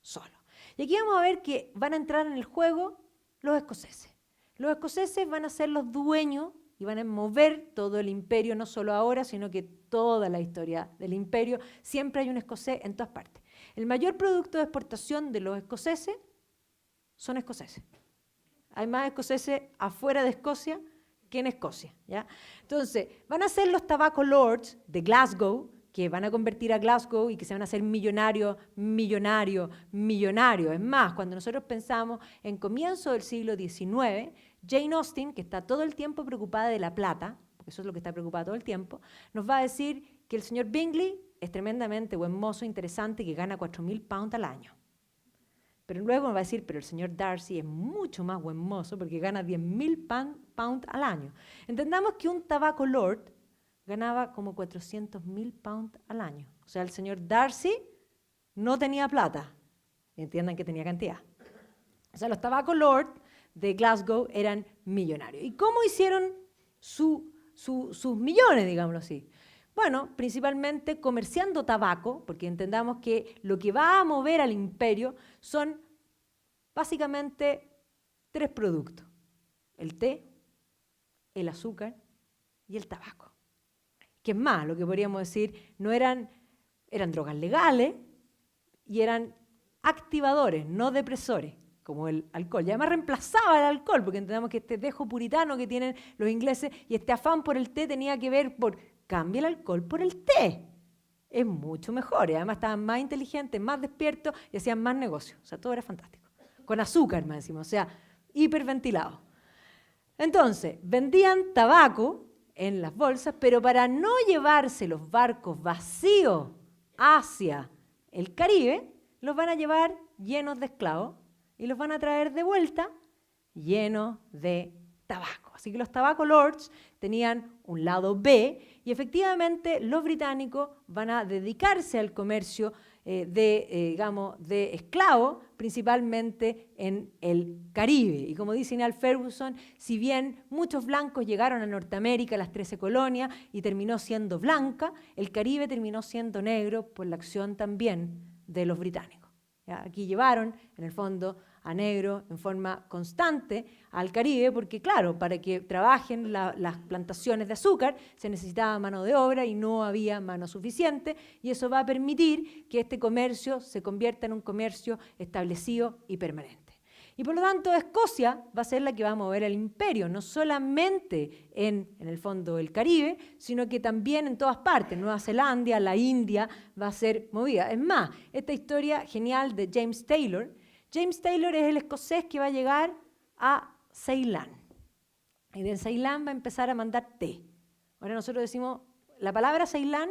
solo. Y aquí vamos a ver que van a entrar en el juego los escoceses. Los escoceses van a ser los dueños y van a mover todo el imperio, no solo ahora, sino que toda la historia del imperio. Siempre hay un escocés en todas partes. El mayor producto de exportación de los escoceses son escoceses. Hay más escoceses afuera de Escocia que en Escocia, ¿ya? Entonces, van a ser los Tobacco Lords de Glasgow, que van a convertir a Glasgow y que se van a hacer millonarios, millonarios, millonarios. Es más, cuando nosotros pensamos en comienzo del siglo XIX, Jane Austen, que está todo el tiempo preocupada de la plata, porque eso es lo que está preocupada todo el tiempo, nos va a decir que el señor Bingley es tremendamente buen mozo, interesante, que gana 4.000 pounds al año. Pero luego me va a decir, pero el señor Darcy es mucho más buen mozo porque gana 10.000 pounds al año. Entendamos que un Tobacco Lord ganaba como 400.000 pounds al año. O sea, el señor Darcy no tenía plata. Entiendan que tenía cantidad. O sea, los Tobacco Lord de Glasgow eran millonarios. ¿Y cómo hicieron sus millones, digámoslo así? Bueno, principalmente comerciando tabaco, porque entendamos que lo que va a mover al imperio son básicamente 3 productos: el té, el azúcar y el tabaco. Que es más, lo que podríamos decir, no eran drogas legales y eran activadores, no depresores, como el alcohol. Y además reemplazaba el alcohol, porque entendamos que este dejo puritano que tienen los ingleses y este afán por el té tenía que ver por cambia el alcohol por el té. Es mucho mejor. Y además estaban más inteligentes, más despiertos y hacían más negocios. O sea, todo era fantástico. Con azúcar, más encima. O sea, hiperventilado. Entonces, vendían tabaco en las bolsas, pero para no llevarse los barcos vacíos hacia el Caribe, los van a llevar llenos de esclavos y los van a traer de vuelta llenos de tabaco. Así que los Tobacco Lords tenían un lado B y efectivamente los británicos van a dedicarse al comercio de esclavos, principalmente en el Caribe. Y como dice Niall Ferguson, si bien muchos blancos llegaron a Norteamérica, a las 13 colonias, y terminó siendo blanca, el Caribe terminó siendo negro por la acción también de los británicos. ¿Ya? Aquí llevaron, en el fondo, a negro en forma constante al Caribe, porque claro, para que trabajen las plantaciones de azúcar se necesitaba mano de obra y no había mano suficiente, y eso va a permitir que este comercio se convierta en un comercio establecido y permanente. Y por lo tanto, Escocia va a ser la que va a mover el imperio, no solamente en el fondo del Caribe, sino que también en todas partes. Nueva Zelanda, la India va a ser movida. Es más, esta historia genial de James Taylor es el escocés que va a llegar a Ceilán. Y de Ceilán va a empezar a mandar té. Ahora nosotros decimos, la palabra Ceilán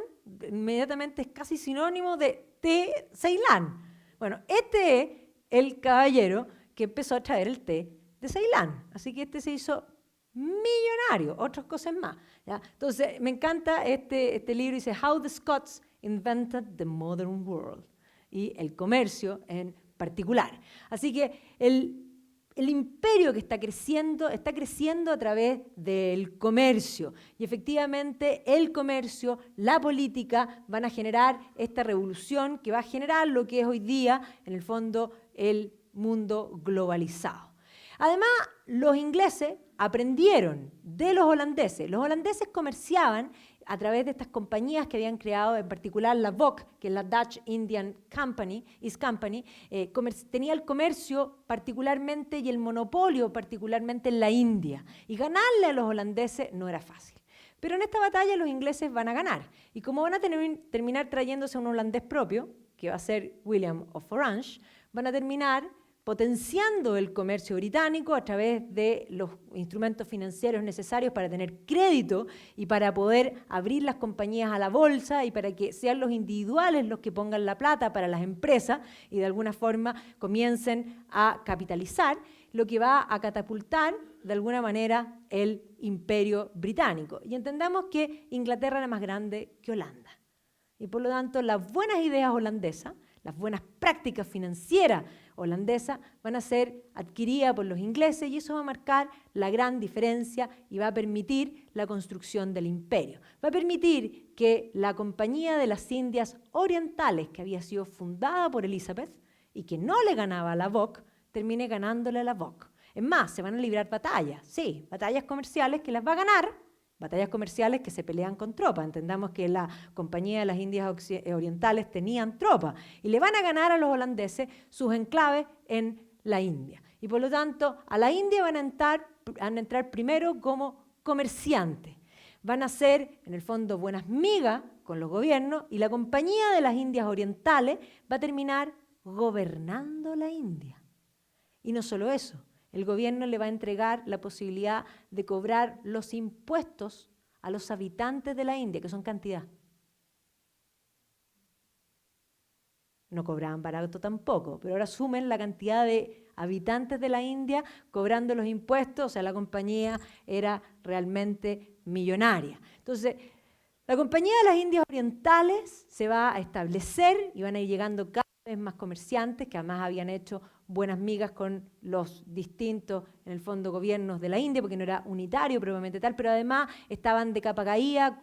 inmediatamente es casi sinónimo de té Ceilán. Bueno, este es el caballero que empezó a traer el té de Ceilán. Así que este se hizo millonario, otras cosas más. ¿Ya? Entonces, me encanta este libro, dice How the Scots Invented the Modern World. Y el comercio en particular. Así que el imperio que está creciendo a través del comercio. Y efectivamente el comercio, la política van a generar esta revolución que va a generar lo que es hoy día, en el fondo, el mundo globalizado. Además, los ingleses aprendieron de los holandeses. Los holandeses comerciaban a través de estas compañías que habían creado, en particular la VOC, que es la Dutch Indian East Company, tenía el comercio particularmente y el monopolio particularmente en la India. Y ganarle a los holandeses no era fácil. Pero en esta batalla los ingleses van a ganar. Y como van a terminar trayéndose a un holandés propio, que va a ser William of Orange, van a terminar potenciando el comercio británico a través de los instrumentos financieros necesarios para tener crédito y para poder abrir las compañías a la bolsa y para que sean los individuales los que pongan la plata para las empresas y de alguna forma comiencen a capitalizar, lo que va a catapultar de alguna manera el imperio británico. Y entendamos que Inglaterra era más grande que Holanda. Y por lo tanto, las buenas ideas holandesas, las buenas prácticas financieras holandesas van a ser adquiridas por los ingleses y eso va a marcar la gran diferencia y va a permitir la construcción del imperio. Va a permitir que la Compañía de las Indias Orientales, que había sido fundada por Elizabeth y que no le ganaba a la VOC, termine ganándole a la VOC. Es más, se van a librar batallas, sí, batallas comerciales que las va a ganar, batallas comerciales que se pelean con tropas. Entendamos que la Compañía de las Indias Orientales tenían tropas y le van a ganar a los holandeses sus enclaves en la India. Y por lo tanto, a la India van a entrar primero como comerciantes. Van a ser, en el fondo, buenas migas con los gobiernos y la Compañía de las Indias Orientales va a terminar gobernando la India. Y no solo eso, el gobierno le va a entregar la posibilidad de cobrar los impuestos a los habitantes de la India, que son cantidad. No cobraban barato tampoco, pero ahora sumen la cantidad de habitantes de la India cobrando los impuestos, o sea, la compañía era realmente millonaria. Entonces, la Compañía de las Indias Orientales se va a establecer y van a ir llegando cada vez más comerciantes que además habían hecho buenas migas con los distintos, en el fondo, gobiernos de la India, porque no era unitario probablemente tal, pero además estaban de capa caída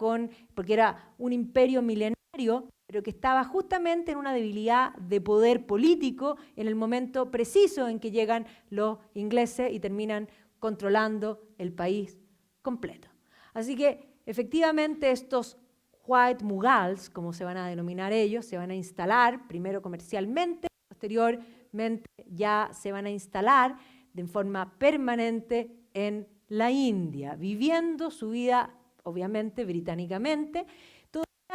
porque era un imperio milenario, pero que estaba justamente en una debilidad de poder político en el momento preciso en que llegan los ingleses y terminan controlando el país completo. Así que efectivamente estos White Mughals, como se van a denominar ellos, se van a instalar primero comercialmente, posteriormente ya se van a instalar de forma permanente en la India, viviendo su vida obviamente británicamente.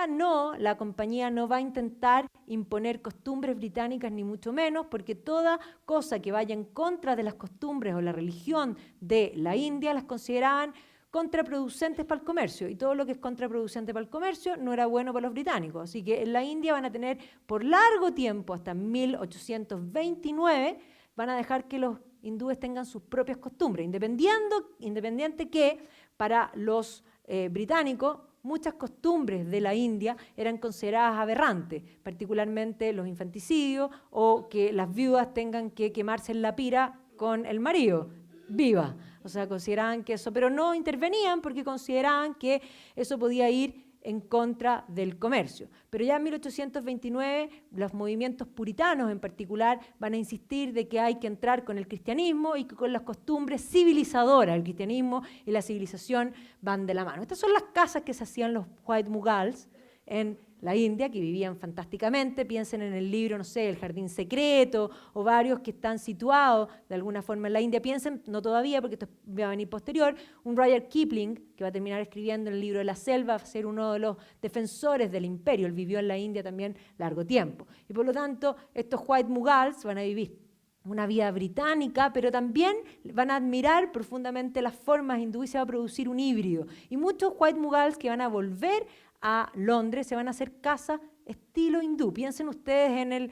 No, la compañía no va a intentar imponer costumbres británicas ni mucho menos, porque toda cosa que vaya en contra de las costumbres o la religión de la India las consideraban contraproducentes para el comercio, y todo lo que es contraproducente para el comercio no era bueno para los británicos. Así que en la India van a tener por largo tiempo, hasta 1829, van a dejar que los hindúes tengan sus propias costumbres, independiente que para los británicos muchas costumbres de la India eran consideradas aberrantes, particularmente los infanticidios o que las viudas tengan que quemarse en la pira con el marido, viva. O sea, consideraban que eso, pero no intervenían porque consideraban que eso podía ir en contra del comercio. Pero ya en 1829 los movimientos puritanos en particular van a insistir de que hay que entrar con el cristianismo y que con las costumbres civilizadoras, el cristianismo y la civilización van de la mano. Estas son las casas que se hacían los White Mughals en la India, que vivían fantásticamente. Piensen en el libro, no sé, El Jardín Secreto, o varios que están situados de alguna forma en la India. Piensen, no todavía, porque esto va a venir posterior, un Rudyard Kipling, que va a terminar escribiendo el libro de la selva, va a ser uno de los defensores del imperio. Él vivió en la India también largo tiempo. Y por lo tanto, estos White Mughals van a vivir una vida británica, pero también van a admirar profundamente las formas hindúes y se va a producir un híbrido. Y muchos White Mughals que van a volver a Londres se van a hacer casas estilo hindú. Piensen ustedes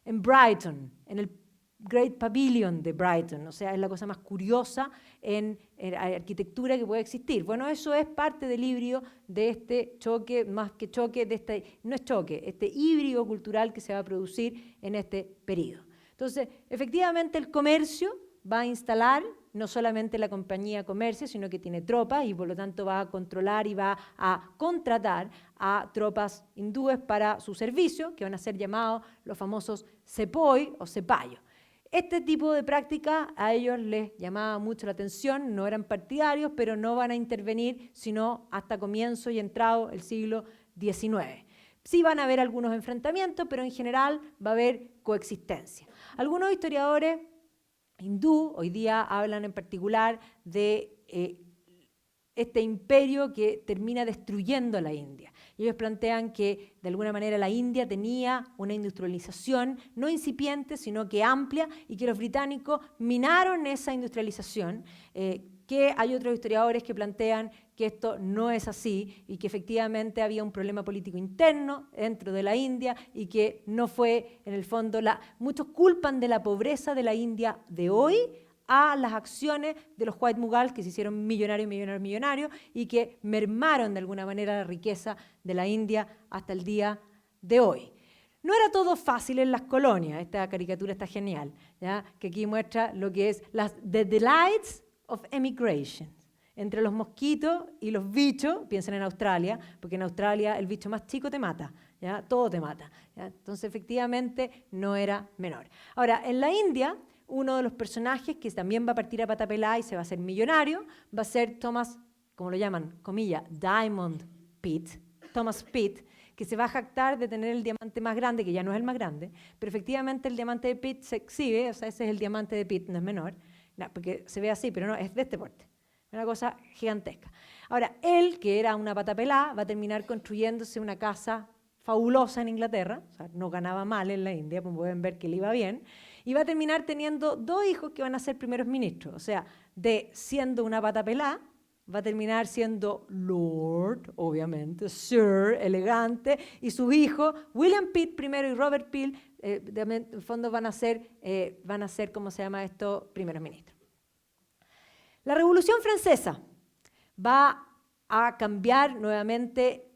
en Brighton, en el Great Pavilion de Brighton, o sea, es la cosa más curiosa en arquitectura que puede existir. Bueno, eso es parte del híbrido de este choque, más que choque, no es choque, este híbrido cultural que se va a producir en este periodo. Entonces, efectivamente el comercio va a instalar, no solamente la compañía comercia, sino que tiene tropas y por lo tanto va a controlar y va a contratar a tropas hindúes para su servicio, que van a ser llamados los famosos sepoy o cepallos. Este tipo de práctica a ellos les llamaba mucho la atención, no eran partidarios, pero no van a intervenir sino hasta comienzo y entrado el siglo XIX. Sí van a haber algunos enfrentamientos, pero en general va a haber coexistencia. Algunos historiadores hindú hoy día hablan en particular de este imperio que termina destruyendo a la India. Y ellos plantean que de alguna manera la India tenía una industrialización no incipiente, sino que amplia, y que los británicos minaron esa industrialización, que hay otros historiadores que plantean que esto no es así y que efectivamente había un problema político interno dentro de la India y que no fue, en el fondo, muchos culpan de la pobreza de la India de hoy a las acciones de los White Mughals que se hicieron millonarios y que mermaron de alguna manera la riqueza de la India hasta el día de hoy. No era todo fácil en las colonias, esta caricatura está genial, ¿ya? Que aquí muestra lo que es The Delights of Emigration. Entre los mosquitos y los bichos, piensen en Australia, porque en Australia el bicho más chico te mata, ¿ya? Todo te mata, ¿ya? Entonces efectivamente no era menor. Ahora, en la India, uno de los personajes que también va a partir a pata pelada y se va a hacer millonario, va a ser Thomas, como lo llaman, comillas, Diamond Pitt, Thomas Pitt, que se va a jactar de tener el diamante más grande, que ya no es el más grande, pero efectivamente el diamante de Pitt se exhibe, o sea, ese es el diamante de Pitt, no es menor, porque se ve así, pero no, es de este porte, una cosa gigantesca. Ahora, él, que era una pata pelada, va a terminar construyéndose una casa fabulosa en Inglaterra, o sea, no ganaba mal en la India, pues pueden ver que le iba bien, y va a terminar teniendo 2 hijos que van a ser primeros ministros, o sea, de siendo una pata pelada, va a terminar siendo Lord, obviamente, Sir, elegante, y sus hijos, William Pitt primero y Robert Peel, en el fondo van a ser, ¿cómo se llama esto?, primeros ministros. La Revolución Francesa va a cambiar nuevamente,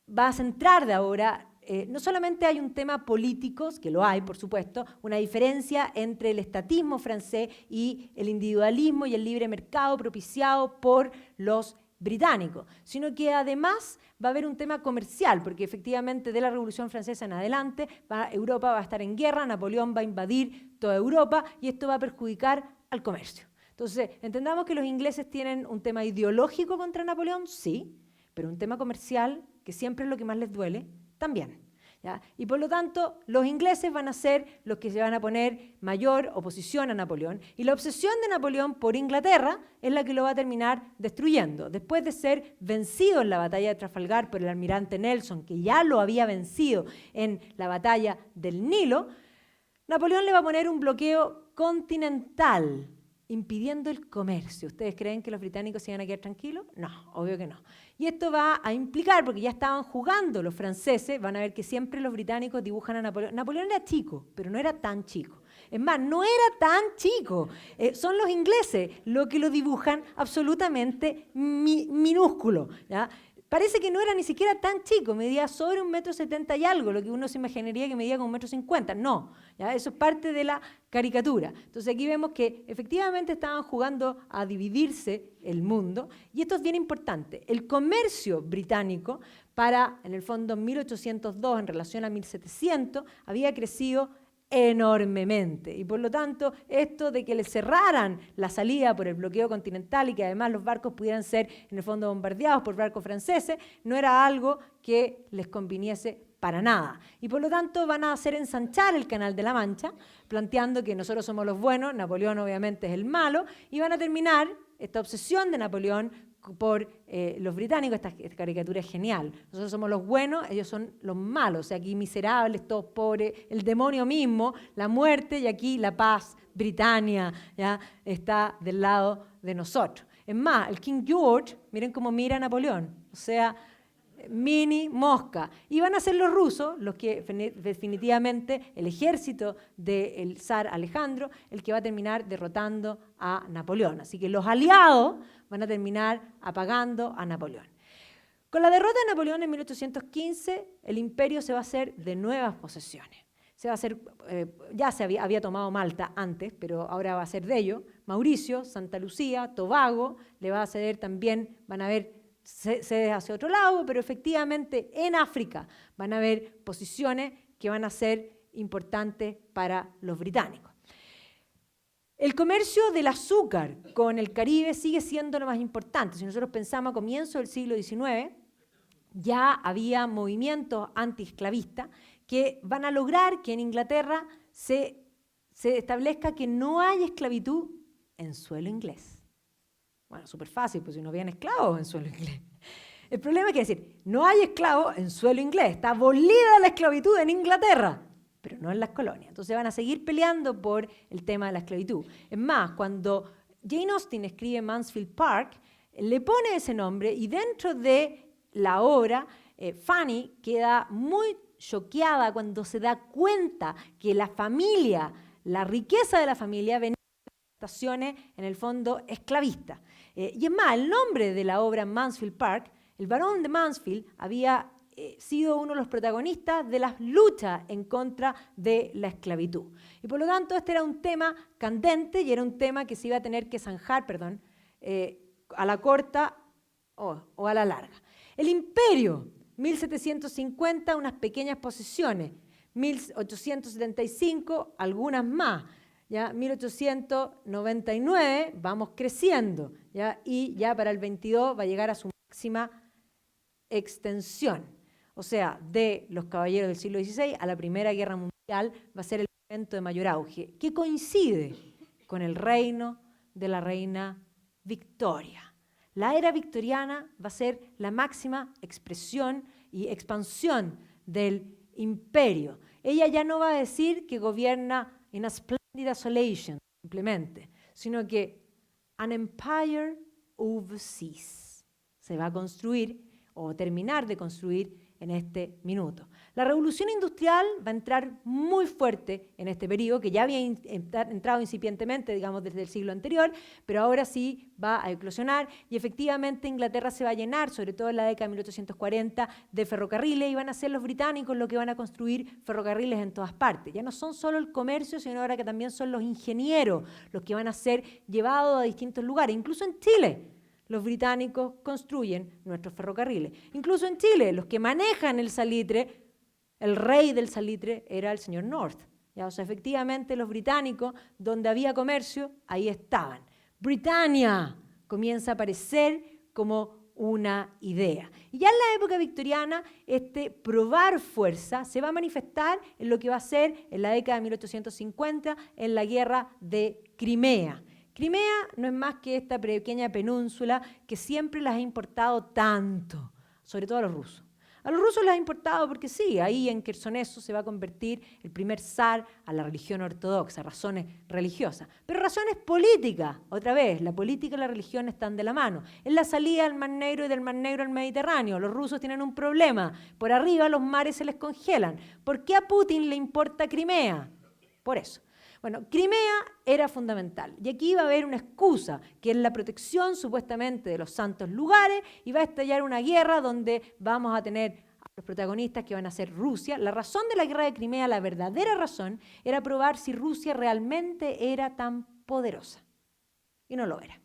va a centrar de ahora, no solamente hay un tema político, que lo hay, por supuesto, una diferencia entre el estatismo francés y el individualismo y el libre mercado propiciado por los británicos, sino que además va a haber un tema comercial, porque efectivamente de la Revolución Francesa en adelante Europa va a estar en guerra, Napoleón va a invadir toda Europa y esto va a perjudicar al comercio. Entonces, entendamos que los ingleses tienen un tema ideológico contra Napoleón, sí, pero un tema comercial, que siempre es lo que más les duele, también. ¿Ya? Y por lo tanto, los ingleses van a ser los que se van a poner mayor oposición a Napoleón, y la obsesión de Napoleón por Inglaterra es la que lo va a terminar destruyendo. Después de ser vencido en la batalla de Trafalgar por el almirante Nelson, que ya lo había vencido en la batalla del Nilo, Napoleón le va a poner un bloqueo continental, impidiendo el comercio. ¿Ustedes creen que los británicos se iban a quedar tranquilos? No, obvio que no. Y esto va a implicar, porque ya estaban jugando los franceses, van a ver que siempre los británicos dibujan a Napoleón. Napoleón era chico, pero no era tan chico. Es más, no era tan chico. Son los ingleses los que lo dibujan absolutamente minúsculo, ¿ya? Parece que no era ni siquiera tan chico, medía sobre 1,70 m y algo, lo que uno se imaginaría que medía como 1,50 m. No, ¿ya? Eso es parte de la caricatura. Entonces aquí vemos que efectivamente estaban jugando a dividirse el mundo, y esto es bien importante. El comercio británico para, en el fondo, 1802 en relación a 1700, había crecido enormemente, y por lo tanto esto de que le cerraran la salida por el bloqueo continental y que además los barcos pudieran ser en el fondo bombardeados por barcos franceses no era algo que les conviniese para nada, y por lo tanto van a hacer ensanchar el Canal de la Mancha, planteando que nosotros somos los buenos, Napoleón obviamente es el malo, y van a terminar esta obsesión de Napoleón por los británicos. Esta caricatura es genial. Nosotros somos los buenos, ellos son los malos. O sea, aquí miserables, todos pobres, el demonio mismo, la muerte, y aquí la paz, Britania, ¿ya? Está del lado de nosotros. Es más, el King George, miren cómo mira a Napoleón. O sea, mini mosca. Y van a ser los rusos, los que definitivamente el ejército del zar Alejandro, el que va a terminar derrotando a Napoleón. Así que los aliados van a terminar apagando a Napoleón. Con la derrota de Napoleón en 1815, el imperio se va a hacer de nuevas posesiones. Se va a hacer, ya se había tomado Malta antes, pero ahora va a ser de ello. Mauricio, Santa Lucía, Tobago, le va a ceder también, van a haber sedes hacia otro lado, pero efectivamente en África van a haber posiciones que van a ser importantes para los británicos. El comercio del azúcar con el Caribe sigue siendo lo más importante. Si nosotros pensamos a comienzos del siglo XIX, ya había movimientos antiesclavistas que van a lograr que en Inglaterra se establezca que no hay esclavitud en suelo inglés. Bueno, súper fácil, pues si no habían esclavos en suelo inglés. El problema es que decir, no hay esclavos en suelo inglés, está abolida la esclavitud en Inglaterra, pero no en las colonias. Entonces van a seguir peleando por el tema de la esclavitud. Es más, cuando Jane Austen escribe Mansfield Park, le pone ese nombre, y dentro de la obra, Fanny queda muy choqueada cuando se da cuenta que la familia, la riqueza de la familia venía de estaciones, en el fondo, esclavistas. Y es más, el nombre de la obra Mansfield Park, el barón de Mansfield había sido uno de los protagonistas de las luchas en contra de la esclavitud. Y por lo tanto, este era un tema candente y era un tema que se iba a tener que zanjar, a la corta o a la larga. El imperio, 1750, unas pequeñas posesiones, 1875, algunas más. ya 1899 vamos creciendo, ¿ya? Y ya para el 22 va a llegar a su máxima extensión. O sea, de los caballeros del siglo XVI a la Primera Guerra Mundial va a ser el momento de mayor auge, que coincide con el reino de la reina Victoria. La era victoriana va a ser la máxima expresión y expansión del imperio. Ella ya no va a decir que gobierna in a splendid isolation, simplemente, sino que an empire overseas se va a construir o terminar de construir en este minuto. La revolución industrial va a entrar muy fuerte en este periodo, que ya había entrado incipientemente, digamos, desde el siglo anterior, pero ahora sí va a eclosionar y efectivamente Inglaterra se va a llenar, sobre todo en la década de 1840, de ferrocarriles y van a ser los británicos los que van a construir ferrocarriles en todas partes. Ya no son solo el comercio, sino ahora que también son los ingenieros los que van a ser llevados a distintos lugares, incluso en Chile. Los británicos construyen nuestros ferrocarriles. Incluso en Chile, los que manejan el salitre, el rey del salitre era el señor North. ¿Ya? O sea, efectivamente los británicos, donde había comercio, ahí estaban. Britannia comienza a aparecer como una idea. Y ya en la época victoriana, este probar fuerza se va a manifestar en lo que va a ser en la década de 1850, en la guerra de Crimea. Crimea no es más que esta pequeña península que siempre las ha importado tanto, sobre todo a los rusos. A los rusos les ha importado porque sí, ahí en Quersoneso se va a convertir el primer zar a la religión ortodoxa, razones religiosas. Pero razones políticas, otra vez, la política y la religión están de la mano. Es la salida del Mar Negro y del Mar Negro al Mediterráneo. Los rusos tienen un problema. Por arriba los mares se les congelan. ¿Por qué a Putin le importa Crimea? Por eso. Bueno, Crimea era fundamental y aquí va a haber una excusa, que es la protección supuestamente de los santos lugares y va a estallar una guerra donde vamos a tener a los protagonistas que van a ser Rusia. La razón de la guerra de Crimea, la verdadera razón, era probar si Rusia realmente era tan poderosa y no lo era.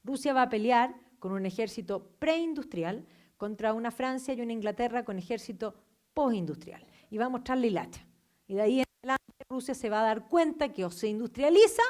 Rusia va a pelear con un ejército preindustrial contra una Francia y una Inglaterra con ejército postindustrial y va a mostrar la hilacha. Y de ahí en adelante Rusia se va a dar cuenta que o se industrializa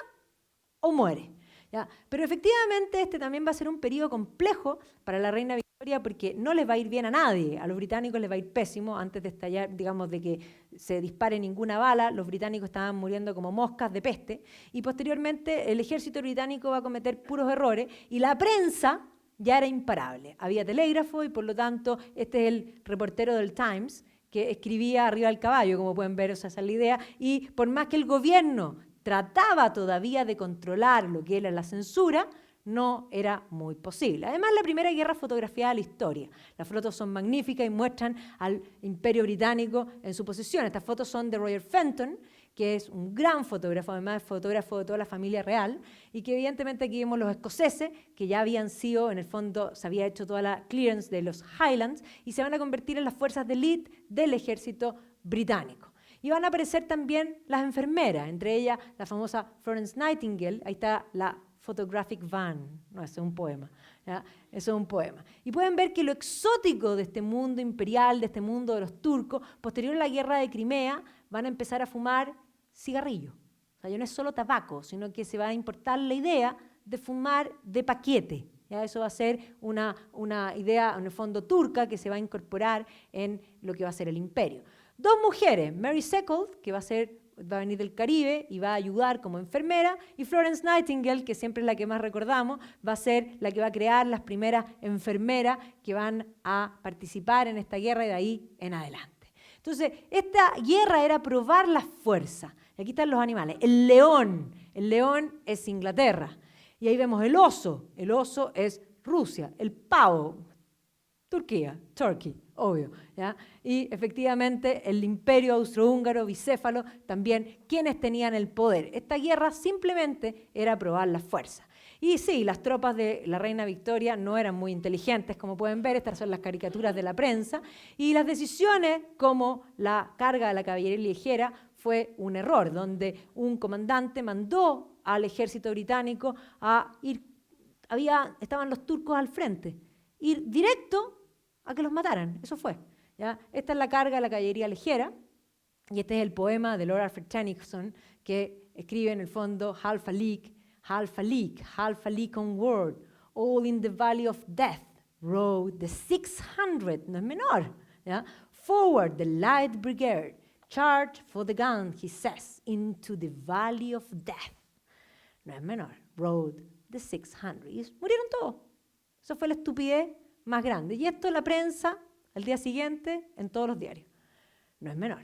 o muere. ¿Ya? Pero efectivamente este también va a ser un periodo complejo para la reina Victoria porque no les va a ir bien a nadie. A los británicos les va a ir pésimo antes de estallar, digamos, de que se dispare ninguna bala. Los británicos estaban muriendo como moscas de peste. Y posteriormente el ejército británico va a cometer puros errores y la prensa ya era imparable. Había telégrafo y por lo tanto este es el reportero del Times que escribía arriba del caballo, como pueden ver, o sea, esa es la idea, y por más que el gobierno trataba todavía de controlar lo que era la censura, no era muy posible. Además, la primera guerra fotografiada de la historia. Las fotos son magníficas y muestran al Imperio Británico en su posesión. Estas fotos son de Roger Fenton, que es un gran fotógrafo, además fotógrafo de toda la familia real, y que evidentemente aquí vemos los escoceses, que ya habían sido, en el fondo, se había hecho toda la clearance de los Highlands, y se van a convertir en las fuerzas de élite del ejército británico. Y van a aparecer también las enfermeras, entre ellas la famosa Florence Nightingale, ahí está la Photographic Van, no, eso es un poema, ¿ya? Eso es un poema. Y pueden ver que lo exótico de este mundo imperial, de este mundo de los turcos, posterior a la guerra de Crimea, van a empezar a fumar cigarrillos. O sea, ya no es solo tabaco, sino que se va a importar la idea de fumar de paquete. ¿Ya? Eso va a ser una idea, en el fondo, turca que se va a incorporar en lo que va a ser el imperio. Dos mujeres, Mary Seacole, que va a venir del Caribe y va a ayudar como enfermera, y Florence Nightingale, que siempre es la que más recordamos, va a ser la que va a crear las primeras enfermeras que van a participar en esta guerra y de ahí en adelante. Entonces, esta guerra era probar la fuerza. Y aquí están los animales. El león es Inglaterra. Y ahí vemos el oso es Rusia. El pavo, Turquía, Turkey, obvio. ¿Ya? Y efectivamente el imperio austrohúngaro, bicéfalo, también quienes tenían el poder. Esta guerra simplemente era probar la fuerza. Y sí, las tropas de la reina Victoria no eran muy inteligentes, como pueden ver, estas son las caricaturas de la prensa, y las decisiones como la carga de la caballería ligera fue un error, donde un comandante mandó al ejército británico a ir, estaban los turcos al frente, ir directo a que los mataran, eso fue. ¿Ya? Esta es la carga de la caballería ligera, y este es el poema de Lord Alfred Tennyson, que escribe en el fondo half a league onward, all in the valley of death, rode the 600, no es menor, ¿ya? Forward the light brigade, charge for the gun, he says, into the valley of death. No es menor, rode the 600. Y murieron todos. Eso fue la estupidez más grande. Y esto la prensa, al día siguiente, en todos los diarios. No es menor.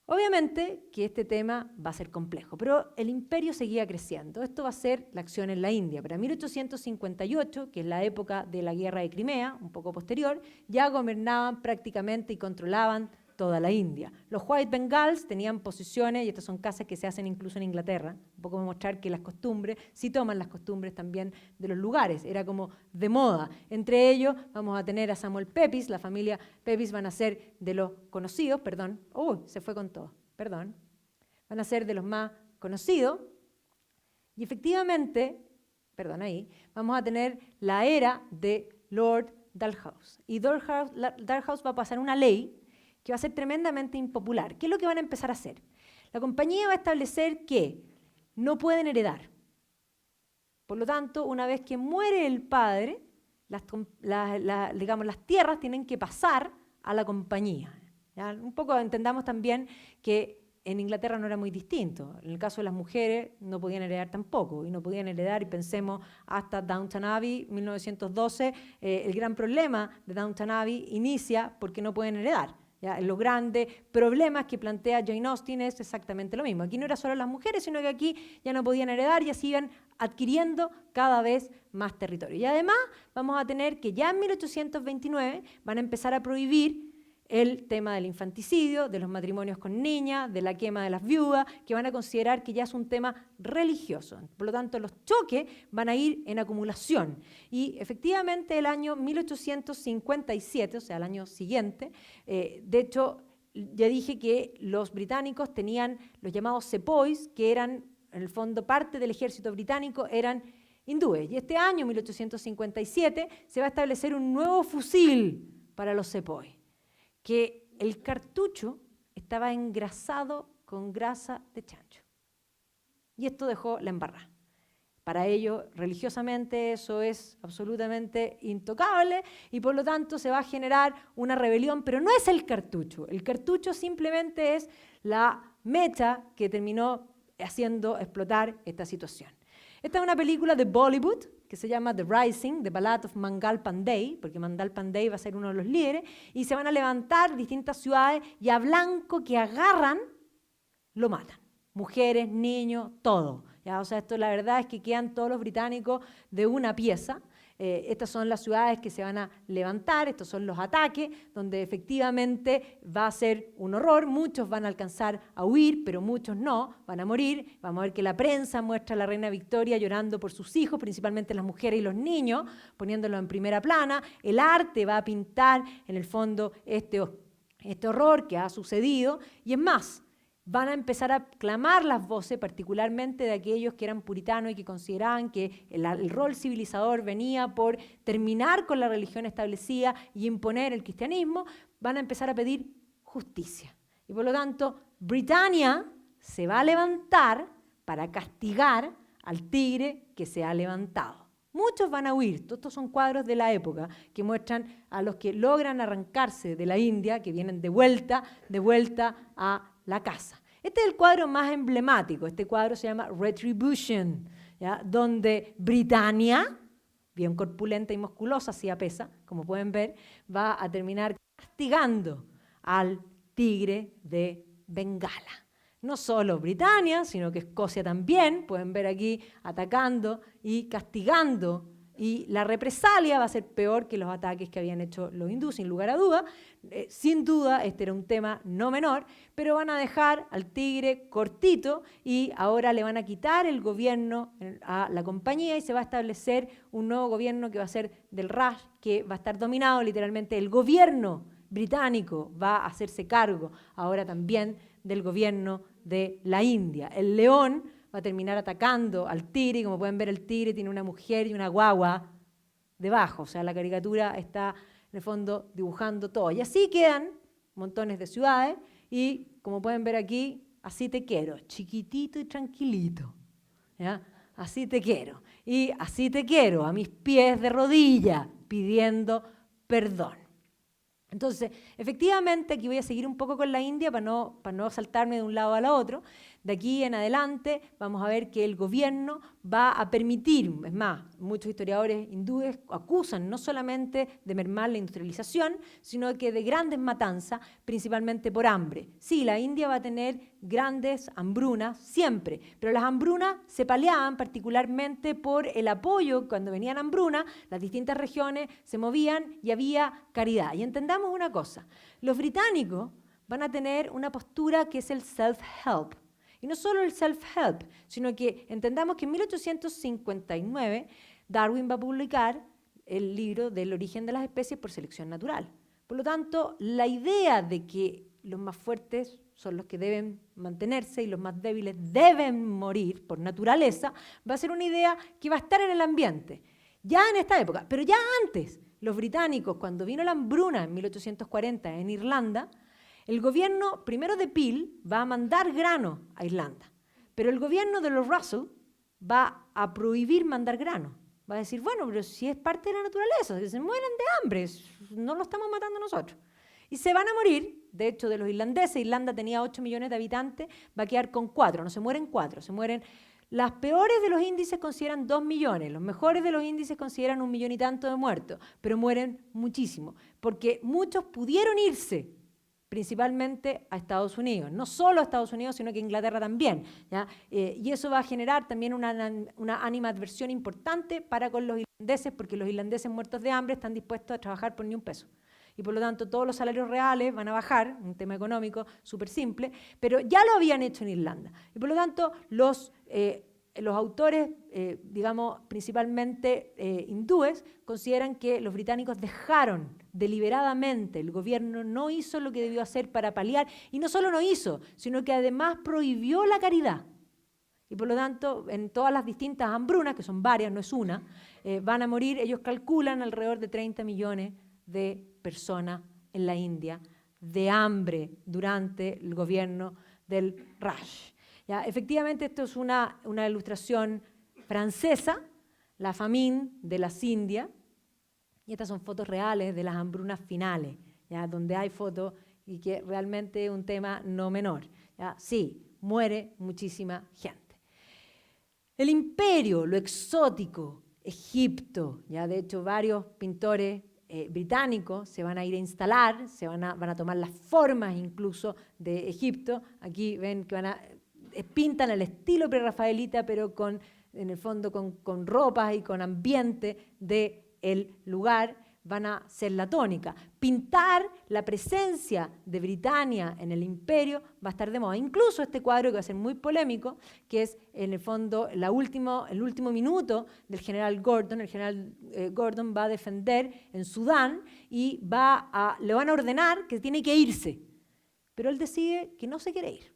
Obviamente que este tema va a ser complejo, pero el imperio seguía creciendo. Esto va a ser la acción en la India. Para 1858, que es la época de la guerra de Crimea, un poco posterior, ya gobernaban prácticamente y controlaban toda la India. Los White Bengals tenían posiciones, y estas son casas que se hacen incluso en Inglaterra, un poco para mostrar que las costumbres, sí toman las costumbres también de los lugares, era como de moda. Entre ellos vamos a tener a Samuel Pepys, la familia Pepys van a ser de los conocidos, se fue con todo, van a ser de los más conocidos, y efectivamente, vamos a tener la era de Lord Dalhousie. Y Dalhousie va a pasar una ley que va a ser tremendamente impopular. ¿Qué es lo que van a empezar a hacer? La compañía va a establecer que no pueden heredar. Por lo tanto, una vez que muere el padre, las tierras tienen que pasar a la compañía. ¿Ya? Un poco entendamos también que en Inglaterra no era muy distinto. En el caso de las mujeres no podían heredar tampoco, y no podían heredar, y pensemos hasta Downton Abbey, 1912, el gran problema de Downton Abbey inicia porque no pueden heredar. ¿Ya? Los grandes problemas que plantea Jane Austen es exactamente lo mismo. Aquí no era solo las mujeres, sino que aquí ya no podían heredar y así iban adquiriendo cada vez más territorio. Y además vamos a tener que ya en 1829 van a empezar a prohibir el tema del infanticidio, de los matrimonios con niñas, de la quema de las viudas, que van a considerar que ya es un tema religioso. Por lo tanto, los choques van a ir en acumulación. Y efectivamente el año 1857, o sea, el año siguiente, de hecho, ya dije que los británicos tenían los llamados sepoys, que eran, en el fondo, parte del ejército británico, eran hindúes. Y este año, 1857, se va a establecer un nuevo fusil para los sepoys, que el cartucho estaba engrasado con grasa de chancho. Y esto dejó la embarrada. Para ellos, religiosamente, eso es absolutamente intocable y por lo tanto se va a generar una rebelión, pero no es el cartucho. El cartucho simplemente es la mecha que terminó haciendo explotar esta situación. Esta es una película de Bollywood que se llama The Rising, The Ballad of Mangal Pandey, porque Mangal Pandey va a ser uno de los líderes, y se van a levantar distintas ciudades y a blanco que agarran, lo matan. Mujeres, niños, todo. ¿Ya? O sea, esto la verdad es que quedan todos los británicos de una pieza. Estas son las ciudades que se van a levantar, estos son los ataques, donde efectivamente va a ser un horror, muchos van a alcanzar a huir, pero muchos no, van a morir. Vamos a ver que la prensa muestra a la reina Victoria llorando por sus hijos, principalmente las mujeres y los niños, poniéndolo en primera plana. El arte va a pintar, en el fondo, este horror que ha sucedido, y es más, van a empezar a clamar las voces, particularmente de aquellos que eran puritanos y que consideraban que el rol civilizador venía por terminar con la religión establecida y imponer el cristianismo, van a empezar a pedir justicia. Y por lo tanto, Britania se va a levantar para castigar al tigre que se ha levantado. Muchos van a huir. Estos son cuadros de la época que muestran a los que logran arrancarse de la India, que vienen de vuelta a la casa. Este es el cuadro más emblemático. Este cuadro se llama Retribution, ¿ya? Donde Britania, bien corpulenta y musculosa, así pesa, como pueden ver, va a terminar castigando al tigre de Bengala. No solo Britania, sino que Escocia también, pueden ver aquí, atacando y castigando. Y la represalia va a ser peor que los ataques que habían hecho los hindúes, sin lugar a duda. Sin duda, este era un tema no menor, pero van a dejar al tigre cortito y ahora le van a quitar el gobierno a la compañía y se va a establecer un nuevo gobierno que va a ser del Raj, que va a estar dominado literalmente. El gobierno británico va a hacerse cargo ahora también del gobierno de la India. El león va a terminar atacando al tigre, y como pueden ver el tigre tiene una mujer y una guagua debajo, o sea, la caricatura está en el fondo dibujando todo. Y así quedan montones de ciudades y como pueden ver aquí, así te quiero, chiquitito y tranquilito, ¿ya? Así te quiero. Y así te quiero, a mis pies de rodilla, pidiendo perdón. Entonces, efectivamente, aquí voy a seguir un poco con la India para no saltarme de un lado al otro. De aquí en adelante vamos a ver que el gobierno va a permitir, es más, muchos historiadores hindúes acusan no solamente de mermar la industrialización, sino que de grandes matanzas, principalmente por hambre. Sí, la India va a tener grandes hambrunas siempre, pero las hambrunas se paliaban particularmente por el apoyo. Cuando venían hambrunas, las distintas regiones se movían y había caridad. Y entendamos una cosa, los británicos van a tener una postura que es el self-help. Y no solo el self-help, sino que entendamos que en 1859 Darwin va a publicar el libro del origen de las especies por selección natural. Por lo tanto, la idea de que los más fuertes son los que deben mantenerse y los más débiles deben morir por naturaleza, va a ser una idea que va a estar en el ambiente. Ya en esta época, pero ya antes, los británicos, cuando vino la hambruna en 1840 en Irlanda, el gobierno, primero de Peel, va a mandar grano a Irlanda, pero el gobierno de los Russell va a prohibir mandar grano. Va a decir, bueno, pero si es parte de la naturaleza, que se mueren de hambre, no lo estamos matando nosotros. Y se van a morir, de hecho, de los irlandeses. Irlanda tenía 8 millones de habitantes, va a quedar con 4, no se mueren 4, se mueren. Las peores de los índices consideran 2 millones, los mejores de los índices consideran 1 millón y tanto de muertos, pero mueren muchísimo, porque muchos pudieron irse, principalmente a Estados Unidos, no solo a Estados Unidos, sino que a Inglaterra también, ¿ya? Y eso va a generar también una animadversión importante para con los irlandeses, porque los irlandeses muertos de hambre están dispuestos a trabajar por ni un peso. Y por lo tanto todos los salarios reales van a bajar, un tema económico súper simple, pero ya lo habían hecho en Irlanda. Y por lo tanto los autores, digamos, principalmente hindúes, consideran que los británicos dejaron deliberadamente, el gobierno no hizo lo que debió hacer para paliar, y no solo no hizo, sino que además prohibió la caridad. Y por lo tanto, en todas las distintas hambrunas, que son varias, no es una, van a morir, ellos calculan alrededor de 30 millones de personas en la India de hambre durante el gobierno del Raj. ¿Ya? Efectivamente, esto es una ilustración francesa, la famine de las Indias, y estas son fotos reales de las hambrunas finales, ¿ya? Donde hay fotos y que realmente es un tema no menor. ¿Ya? Sí, muere muchísima gente. El imperio, lo exótico, Egipto, ¿ya? De hecho varios pintores británicos se van a ir a instalar, van a tomar las formas incluso de Egipto. Aquí ven que pintan el estilo prerrafaelita, pero en el fondo con ropas y con ambiente del lugar, van a ser la tónica. Pintar la presencia de Britania en el imperio va a estar de moda. Incluso este cuadro que va a ser muy polémico, que es en el fondo el último minuto del general Gordon. El general Gordon va a defender en Sudán y le van a ordenar que tiene que irse. Pero él decide que no se quiere ir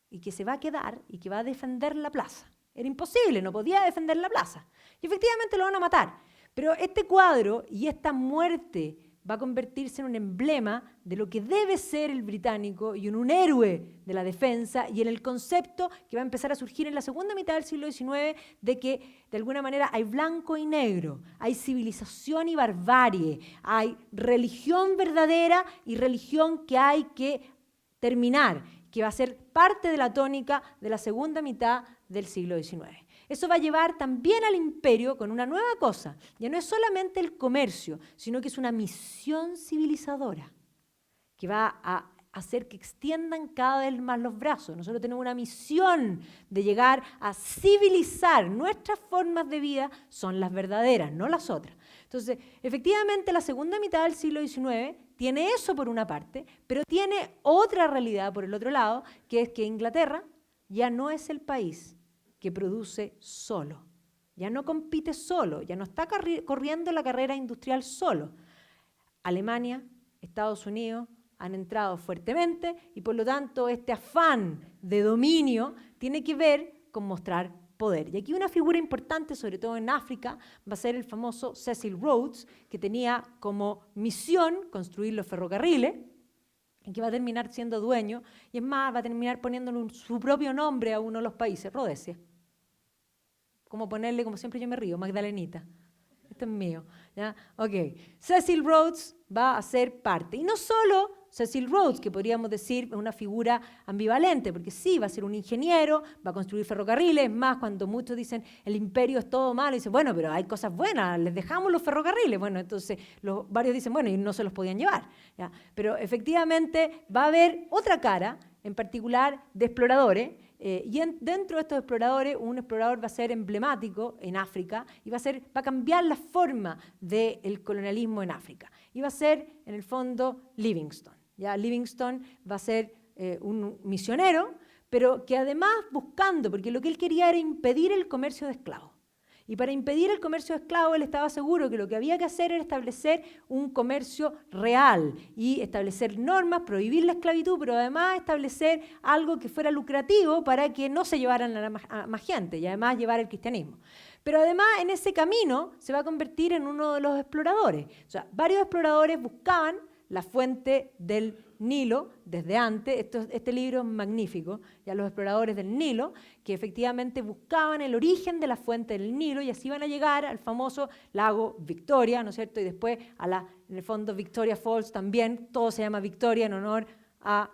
y que se va a quedar y que va a defender la plaza. Era imposible, no podía defender la plaza. Y efectivamente lo van a matar. Pero este cuadro y esta muerte va a convertirse en un emblema de lo que debe ser el británico y en un héroe de la defensa y en el concepto que va a empezar a surgir en la segunda mitad del siglo XIX de que de alguna manera hay blanco y negro, hay civilización y barbarie, hay religión verdadera y religión que hay que terminar, que va a ser parte de la tónica de la segunda mitad del siglo XIX. Eso va a llevar también al imperio con una nueva cosa. Ya no es solamente el comercio, sino que es una misión civilizadora que va a hacer que extiendan cada vez más los brazos. Nosotros tenemos una misión de llegar a civilizar. Nuestras formas de vida son las verdaderas, no las otras. Entonces, efectivamente, la segunda mitad del siglo XIX tiene eso por una parte, pero tiene otra realidad por el otro lado, que es que Inglaterra ya no es el país que produce solo, ya no compite solo, ya no está corriendo la carrera industrial solo. Alemania, Estados Unidos han entrado fuertemente y por lo tanto este afán de dominio tiene que ver con mostrar poder. Y aquí una figura importante, sobre todo en África, va a ser el famoso Cecil Rhodes, que tenía como misión construir los ferrocarriles y que va a terminar siendo dueño, y es más, va a terminar poniéndole su propio nombre a uno de los países, Rhodesia. Como ponerle, como siempre yo me río, Magdalenita. Esto es mío, ¿ya? Ok. Cecil Rhodes va a ser parte. Y no solo Cecil Rhodes, que podríamos decir es una figura ambivalente, porque sí, va a ser un ingeniero, va a construir ferrocarriles. Es más, cuando muchos dicen el imperio es todo malo, dicen, bueno, pero hay cosas buenas, les dejamos los ferrocarriles. Bueno, entonces varios dicen, bueno, y no se los podían llevar, ¿ya? Pero efectivamente va a haber otra cara, en particular de exploradores, y dentro de estos exploradores, un explorador va a ser emblemático en África y va a cambiar la forma del colonialismo en África. Y va a ser, en el fondo, Livingstone. ¿Ya? Livingstone va a ser un misionero, pero que además buscando, porque lo que él quería era impedir el comercio de esclavos. Y para impedir el comercio de esclavos, él estaba seguro que lo que había que hacer era establecer un comercio real y establecer normas, prohibir la esclavitud, pero además establecer algo que fuera lucrativo para que no se llevaran a más gente y además llevar el cristianismo. Pero además en ese camino se va a convertir en uno de los exploradores. O sea, varios exploradores buscaban la fuente del Nilo desde antes. Este libro es magnífico, ya los exploradores del Nilo, que efectivamente buscaban el origen de la fuente del Nilo y así van a llegar al famoso lago Victoria, ¿no es cierto? Y después en el fondo Victoria Falls también, todo se llama Victoria en honor a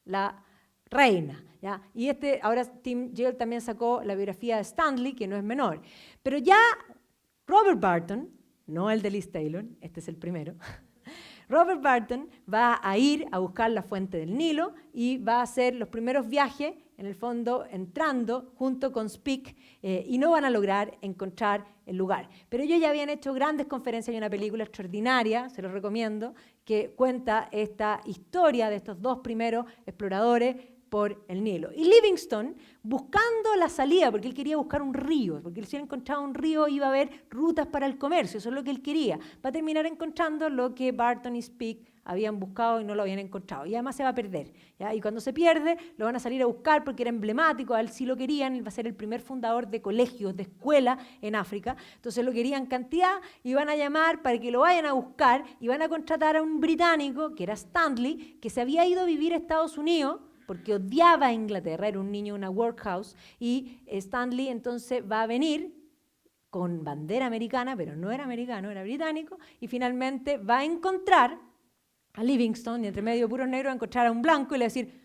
la reina, ¿ya? Y ahora Tim Gill también sacó la biografía de Stanley, que no es menor. Pero ya Robert Barton, no el de Liz Taylor, este es el primero, Robert Barton va a ir a buscar la fuente del Nilo y va a hacer los primeros viajes, en el fondo entrando junto con Speke, y no van a lograr encontrar el lugar. Pero ellos ya habían hecho grandes conferencias y una película extraordinaria, se los recomiendo, que cuenta esta historia de estos dos primeros exploradores por el Nilo. Y Livingstone, buscando la salida, porque él quería buscar un río, porque él si encontraba un río iba a haber rutas para el comercio, eso es lo que él quería. Va a terminar encontrando lo que Barton y Speke habían buscado y no lo habían encontrado. Y además se va a perder, ¿ya? Y cuando se pierde, lo van a salir a buscar porque era emblemático, a él sí lo querían, él va a ser el primer fundador de colegios, de escuelas en África. Entonces lo querían cantidad y van a llamar para que lo vayan a buscar y van a contratar a un británico, que era Stanley, que se había ido a vivir a Estados Unidos, porque odiaba a Inglaterra, era un niño en una workhouse, y Stanley entonces va a venir con bandera americana, pero no era americano, era británico, y finalmente va a encontrar a Livingstone, y entre medio de puros negros va a encontrar a un blanco y le va a decir,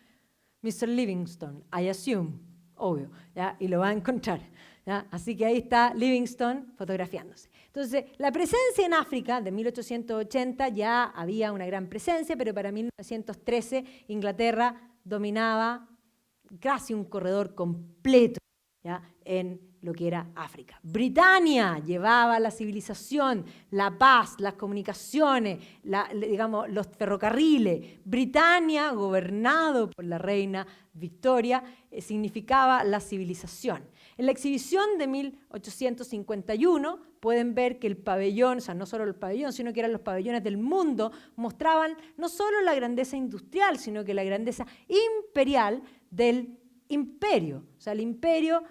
Mr. Livingstone, I assume, obvio, ¿ya? Y lo va a encontrar, ¿ya? Así que ahí está Livingstone fotografiándose. Entonces, la presencia en África de 1880 ya había una gran presencia, pero para 1913 Inglaterra dominaba casi un corredor completo, ¿ya? En lo que era África. Britania llevaba la civilización, la paz, las comunicaciones, digamos, los ferrocarriles. Britania, gobernado por la reina Victoria, significaba la civilización. En la exhibición de 1851 pueden ver que el pabellón, o sea, no solo el pabellón, sino que eran los pabellones del mundo, mostraban no solo la grandeza industrial, sino que la grandeza imperial del imperio. O sea, el imperio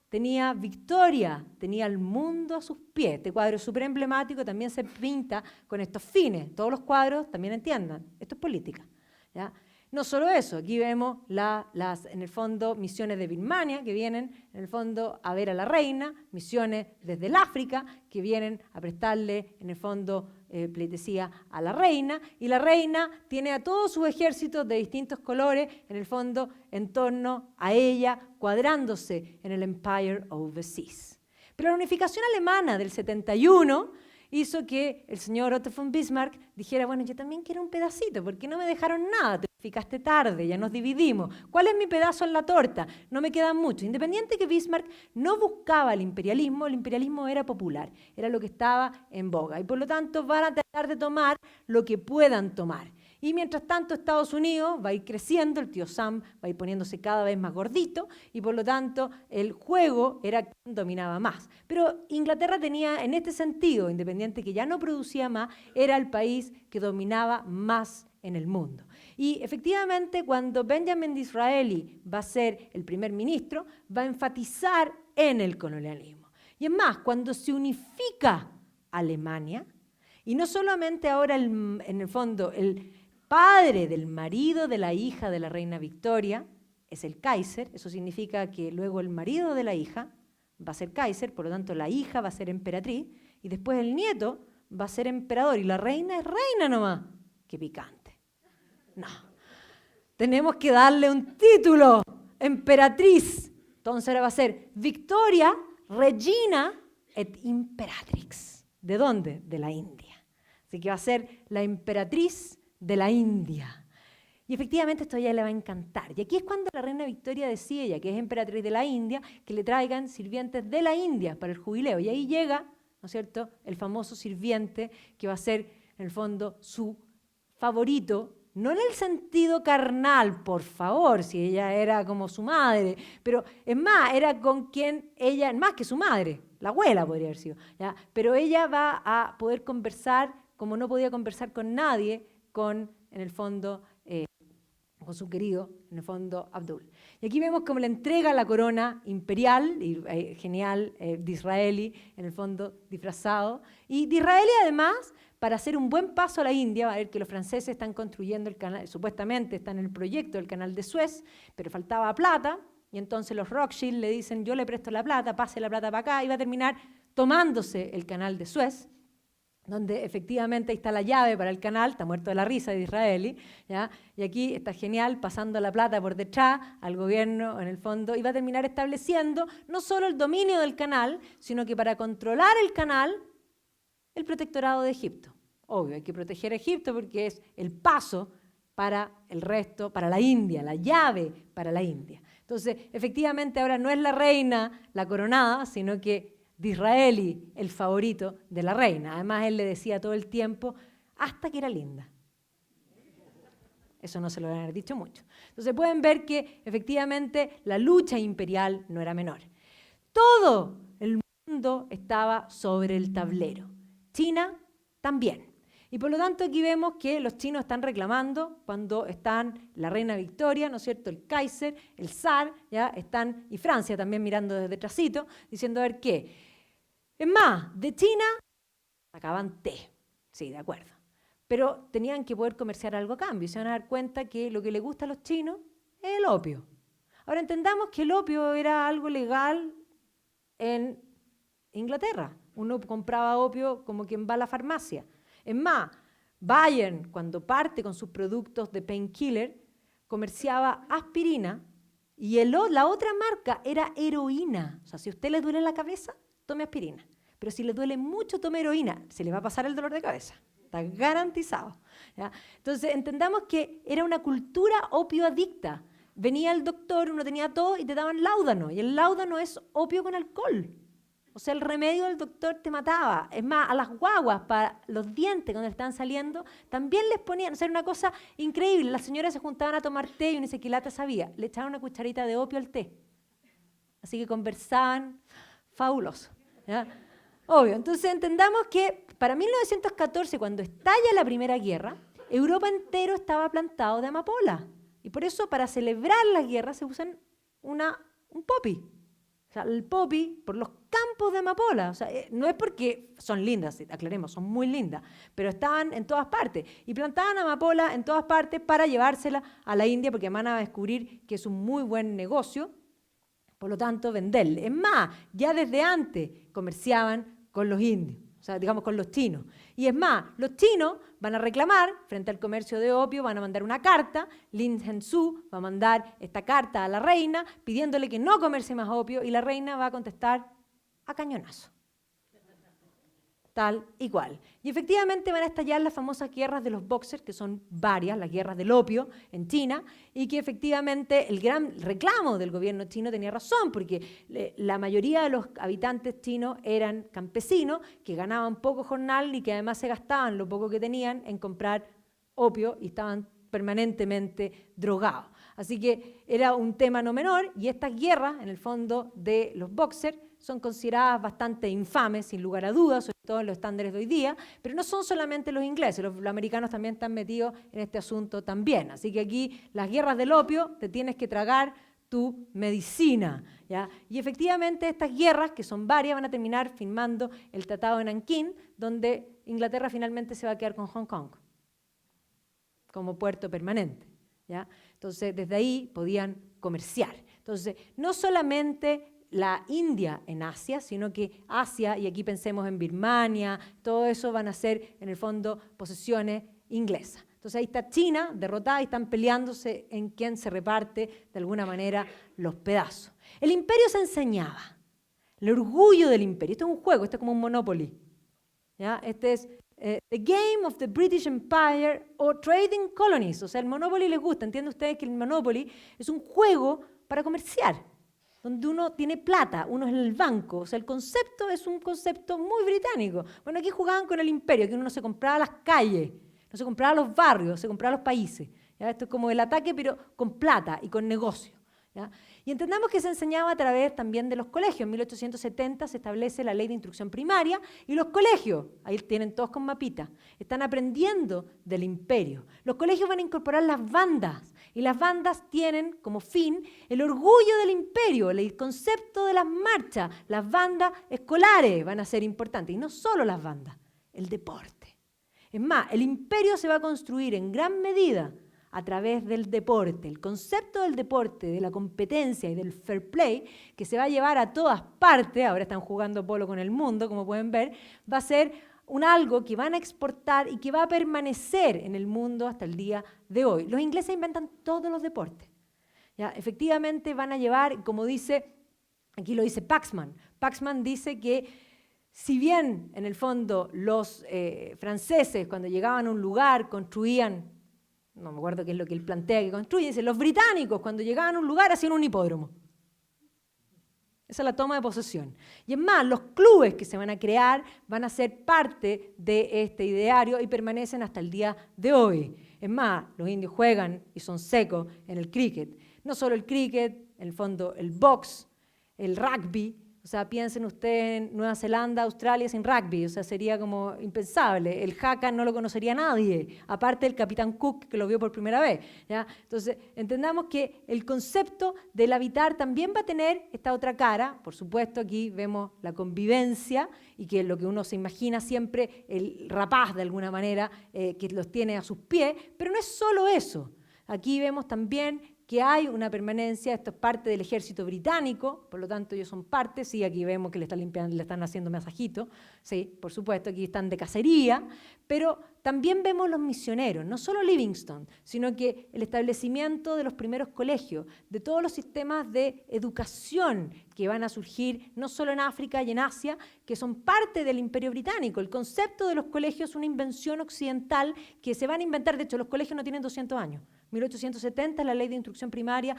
tenía Victoria, tenía el mundo a sus pies. Este cuadro es súper emblemático, también se pinta con estos fines. Todos los cuadros también entiendan, esto es política, ¿ya? No solo eso, aquí vemos en el fondo misiones de Birmania que vienen en el fondo a ver a la reina, misiones desde el África que vienen a prestarle en el fondo pleitesía a la reina, y la reina tiene a todos sus ejércitos de distintos colores en el fondo en torno a ella, cuadrándose en el Empire of the Seas. Pero la unificación alemana del 71 hizo que el señor Otto von Bismarck dijera, bueno, yo también quiero un pedacito, porque no me dejaron nada, te unificaste tarde, ya nos dividimos. ¿Cuál es mi pedazo en la torta? No me queda mucho. Independiente que Bismarck no buscaba el imperialismo era popular, era lo que estaba en boga, y por lo tanto van a tratar de tomar lo que puedan tomar. Y mientras tanto Estados Unidos va a ir creciendo, el tío Sam va a ir poniéndose cada vez más gordito y por lo tanto el juego era quien dominaba más. Pero Inglaterra tenía en este sentido, independiente que ya no producía más, era el país que dominaba más en el mundo. Y efectivamente cuando Benjamin Disraeli va a ser el primer ministro, va a enfatizar en el colonialismo. Y es más, cuando se unifica Alemania, y no solamente ahora en el fondo padre del marido de la hija de la reina Victoria es el Kaiser. Eso significa que luego el marido de la hija va a ser Kaiser, por lo tanto la hija va a ser emperatriz, y después el nieto va a ser emperador, y la reina es reina nomás. ¡Qué picante! No. Tenemos que darle un título, emperatriz. Entonces ahora va a ser Victoria, Regina et Imperatrix. ¿De dónde? De la India. Así que va a ser la emperatriz de la India. Y efectivamente esto a ella le va a encantar. Y aquí es cuando la reina Victoria decide, ella que es emperatriz de la India, que le traigan sirvientes de la India para el jubileo. Y ahí llega, ¿no es cierto?, el famoso sirviente que va a ser, en el fondo, su favorito, no en el sentido carnal, por favor, si ella era como su madre, pero es más, era con quien ella, más que su madre, la abuela podría haber sido, ¿ya? Pero ella va a poder conversar como no podía conversar con nadie, con, en el fondo, con su querido, en el fondo, Abdul. Y aquí vemos cómo le entrega la corona imperial, y, genial, disraeli, en el fondo, disfrazado. Y disraeli, además, para hacer un buen paso a la India, va a ver que los franceses están construyendo el canal, supuestamente están en el proyecto del canal de Suez, pero faltaba plata, y entonces los Rothschild le dicen, yo le presto la plata, pase la plata para acá, y va a terminar tomándose el canal de Suez, donde efectivamente ahí está la llave para el canal, está muerto de la risa de Disraeli, ¿ya? Y aquí está genial, pasando la plata por detrás al gobierno, en el fondo, y va a terminar estableciendo no solo el dominio del canal, sino que para controlar el canal, el protectorado de Egipto. Obvio, hay que proteger a Egipto porque es el paso para el resto, para la India, la llave para la India. Entonces, efectivamente, ahora no es la reina la coronada, sino que Disraeli, el favorito de la reina. Además, él le decía todo el tiempo, hasta que era linda. Eso no se lo van a haber dicho mucho. Entonces pueden ver que efectivamente la lucha imperial no era menor. Todo el mundo estaba sobre el tablero. China también. Y por lo tanto aquí vemos que los chinos están reclamando cuando están la reina Victoria, ¿no es cierto?, el Kaiser, el zar, ¿ya? Están, y Francia también mirando desde detrásito, diciendo a ver qué. Es más, de China sacaban té, sí, de acuerdo. Pero tenían que poder comerciar algo a cambio y se van a dar cuenta que lo que les gusta a los chinos es el opio. Ahora entendamos que el opio era algo legal en Inglaterra. Uno compraba opio como quien va a la farmacia. Es más, Bayern, cuando parte con sus productos de painkiller, comerciaba aspirina y la otra marca era heroína. O sea, si a usted le duele la cabeza, tome aspirina. Pero si le duele mucho, tome heroína. Se le va a pasar el dolor de cabeza. Está garantizado. ¿Ya? Entonces, entendamos que era una cultura opioadicta. Venía el doctor, uno tenía tos y te daban láudano. Y el láudano es opio con alcohol. O sea, el remedio del doctor te mataba. Es más, a las guaguas, para los dientes cuando están saliendo, también les ponían, o sea, era una cosa increíble. Las señoras se juntaban a tomar té y uno dice, ¿qué lata sabía? Le echaban una cucharita de opio al té. Así que conversaban, fabuloso. ¿Ya? Obvio. Entonces entendamos que para 1914, cuando estalla la Primera Guerra, Europa entero estaba plantado de amapola. Y por eso, para celebrar la guerra, se usan un poppy. O sea, el poppy por los campos de amapola. O sea, no es porque son lindas, aclaremos, son muy lindas, pero estaban en todas partes. Y plantaban amapola en todas partes para llevársela a la India, porque van a descubrir que es un muy buen negocio, por lo tanto, venderle. Es más, ya desde antes comerciaban con los indios, o sea, digamos con los chinos. Y es más, los chinos van a reclamar frente al comercio de opio, van a mandar una carta, Lin Zhensu va a mandar esta carta a la reina pidiéndole que no comercie más opio y la reina va a contestar a cañonazo. Tal y cual. Y efectivamente van a estallar las famosas guerras de los boxers, que son varias, las guerras del opio en China, y que efectivamente el gran reclamo del gobierno chino tenía razón, porque la mayoría de los habitantes chinos eran campesinos que ganaban poco jornal y que además se gastaban lo poco que tenían en comprar opio y estaban permanentemente drogados. Así que era un tema no menor y estas guerras, en el fondo, de los boxers son consideradas bastante infames, sin lugar a dudas, sobre todo en los estándares de hoy día, pero no son solamente los ingleses, los americanos también están metidos en este asunto también. Así que aquí las guerras del opio, te tienes que tragar tu medicina, ¿ya? Y efectivamente estas guerras, que son varias, van a terminar firmando el Tratado de Nankín, donde Inglaterra finalmente se va a quedar con Hong Kong. como puerto permanente, ¿ya? Entonces, desde ahí podían comerciar. Entonces, no solamente la India en Asia, sino que Asia, y aquí pensemos en Birmania, todo eso van a ser, en el fondo, posesiones inglesas. Entonces ahí está China derrotada y están peleándose en quién se reparte, de alguna manera, los pedazos. El imperio se enseñaba, el orgullo del imperio. Esto es un juego, esto es como un Monopoly, ¿ya? Este es The Game of the British Empire o Trading Colonies. O sea, el Monopoly les gusta. ¿Entienden ustedes que el Monopoly es un juego para comerciar, donde uno tiene plata, uno es el banco? O sea, el concepto es un concepto muy británico. Bueno, aquí jugaban con el imperio, que uno no se compraba las calles, no se compraba los barrios, se compraba los países, ¿ya? Esto es como el ataque, pero con plata y con negocio, ¿ya? Y entendamos que se enseñaba a través también de los colegios. En 1870 se establece la ley de instrucción primaria y los colegios, ahí tienen todos con mapita, están aprendiendo del imperio. Los colegios van a incorporar las bandas y las bandas tienen como fin el orgullo del imperio, el concepto de las marchas. Las bandas escolares van a ser importantes y no solo las bandas, el deporte. Es más, el imperio se va a construir en gran medida a través del deporte. El concepto del deporte, de la competencia y del fair play, que se va a llevar a todas partes, ahora están jugando polo con el mundo, como pueden ver, va a ser algo que van a exportar y que va a permanecer en el mundo hasta el día de hoy. Los ingleses inventan todos los deportes, ¿ya? Efectivamente van a llevar, como dice, aquí lo dice Paxman. Paxman dice que si bien en el fondo los franceses cuando llegaban a un lugar construían, no me acuerdo qué es lo que él plantea que construyen, dice, los británicos cuando llegaban a un lugar hacían un hipódromo. Esa es la toma de posesión. Y es más, los clubes que se van a crear van a ser parte de este ideario y permanecen hasta el día de hoy. Es más, los indios juegan y son secos en el cricket. No solo el cricket, en el fondo el box, el rugby. O sea, piensen ustedes en Nueva Zelanda, Australia sin rugby. O sea, sería como impensable. El haka no lo conocería nadie, aparte del capitán Cook que lo vio por primera vez, ¿ya? Entonces, entendamos que el concepto del habitar también va a tener esta otra cara. Por supuesto, aquí vemos la convivencia y que lo que uno se imagina siempre, el rapaz de alguna manera, que los tiene a sus pies. Pero no es solo eso. Aquí vemos también que hay una permanencia, esto es parte del ejército británico, por lo tanto ellos son parte, sí, aquí vemos que le están limpiando, le están haciendo masajito, sí, por supuesto, aquí están de cacería, pero también vemos los misioneros, no solo Livingstone, sino que el establecimiento de los primeros colegios, de todos los sistemas de educación que van a surgir no solo en África y en Asia, que son parte del Imperio Británico. El concepto de los colegios es una invención occidental que se van a inventar, de hecho los colegios no tienen 200 años. 1870 es la ley de instrucción primaria,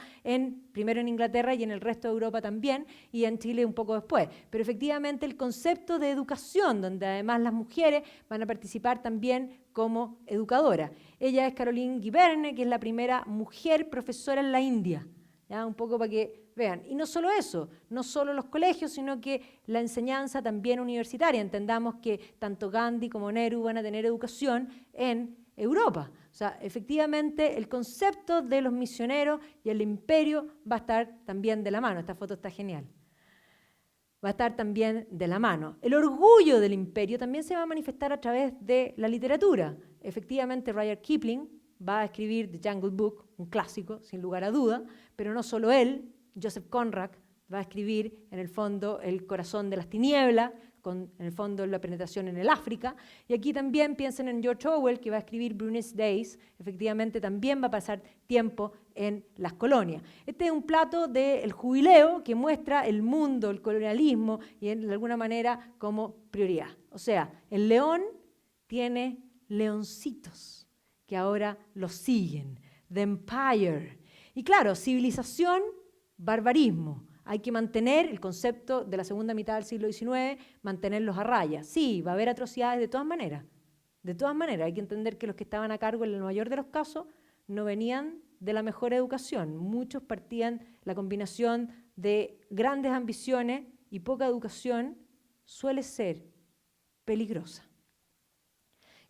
primero en Inglaterra y en el resto de Europa también, y en Chile un poco después. Pero efectivamente el concepto de educación, donde además las mujeres van a participar también como educadoras. Ella es Caroline Giberne, que es la primera mujer profesora en la India, ¿ya? Un poco para que vean. Y no solo eso, no solo los colegios, sino que la enseñanza también universitaria. Entendamos que tanto Gandhi como Nehru van a tener educación en Europa. O sea, efectivamente el concepto de los misioneros y el imperio va a estar también de la mano. Esta foto está genial. Va a estar también de la mano. El orgullo del imperio también se va a manifestar a través de la literatura. Efectivamente, Rudyard Kipling va a escribir The Jungle Book, un clásico, sin lugar a duda, pero no solo él, Joseph Conrad va a escribir, en el fondo, El corazón de las tinieblas, con, en el fondo, la penetración en el África. Y aquí también piensen en George Orwell, que va a escribir Brunest Days. Efectivamente, también va a pasar tiempo en las colonias. Este es un plato del jubileo que muestra el mundo, el colonialismo, y de alguna manera como prioridad. O sea, el león tiene leoncitos que ahora lo siguen. The Empire. Y claro, civilización, barbarismo. Hay que mantener el concepto de la segunda mitad del siglo XIX, mantenerlos a raya. Sí, va a haber atrocidades de todas maneras. De todas maneras, hay que entender que los que estaban a cargo en el mayor de los casos no venían de la mejor educación. Muchos partían la combinación de grandes ambiciones y poca educación suele ser peligrosa.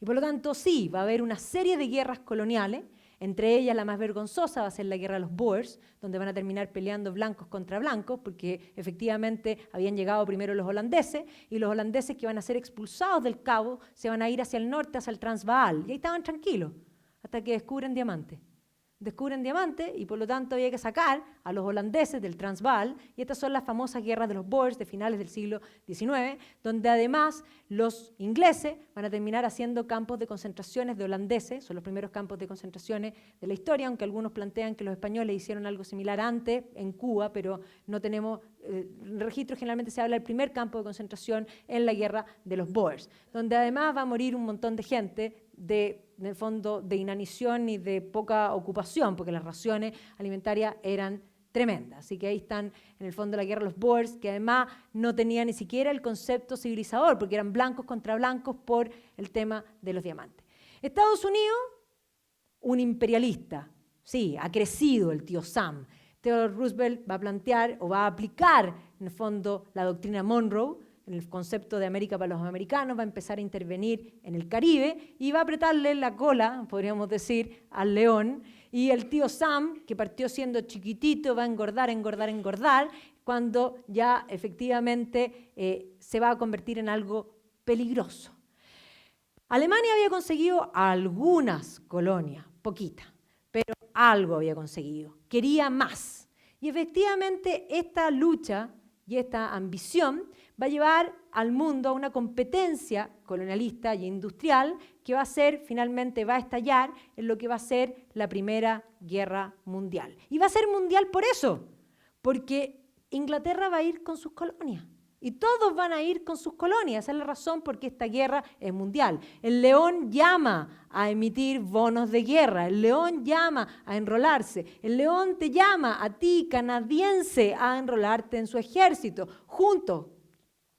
Y por lo tanto, sí, va a haber una serie de guerras coloniales. Entre ellas, la más vergonzosa va a ser la guerra de los Boers, donde van a terminar peleando blancos contra blancos, porque efectivamente habían llegado primero los holandeses, y los holandeses que van a ser expulsados del Cabo se van a ir hacia el norte, hacia el Transvaal, y ahí estaban tranquilos, hasta que descubren diamante. Descubren diamante y por lo tanto había que sacar a los holandeses del Transvaal, y estas son las famosas guerras de los Boers de finales del siglo XIX, donde además los ingleses van a terminar haciendo campos de concentraciones de holandeses, son los primeros campos de concentraciones de la historia, aunque algunos plantean que los españoles hicieron algo similar antes en Cuba, pero no tenemos registro. Generalmente se habla del primer campo de concentración en la guerra de los Boers, donde además va a morir un montón de gente en el fondo de inanición y de poca ocupación, porque las raciones alimentarias eran tremendas. Así que ahí están, en el fondo, la guerra de los Boers, que además no tenía ni siquiera el concepto civilizador, porque eran blancos contra blancos por el tema de los diamantes. Estados Unidos, un imperialista, sí, ha crecido el tío Sam. Theodore Roosevelt va a plantear o va a aplicar, en el fondo, la doctrina Monroe, en el concepto de América para los americanos, va a empezar a intervenir en el Caribe y va a apretarle la cola, podríamos decir, al león. Y el tío Sam, que partió siendo chiquitito, va a engordar, engordar, engordar, cuando ya efectivamente se va a convertir en algo peligroso. Alemania había conseguido algunas colonias, poquitas, pero algo había conseguido. Quería más. Y efectivamente esta lucha y esta ambición va a llevar al mundo a una competencia colonialista y industrial que va a ser, finalmente va a estallar en lo que va a ser la Primera Guerra Mundial. Y va a ser mundial por eso, porque Inglaterra va a ir con sus colonias. Y todos van a ir con sus colonias. Esa es la razón por qué esta guerra es mundial. El león llama a emitir bonos de guerra. El león llama a enrolarse. El león te llama a ti, canadiense, a enrolarte en su ejército. Juntos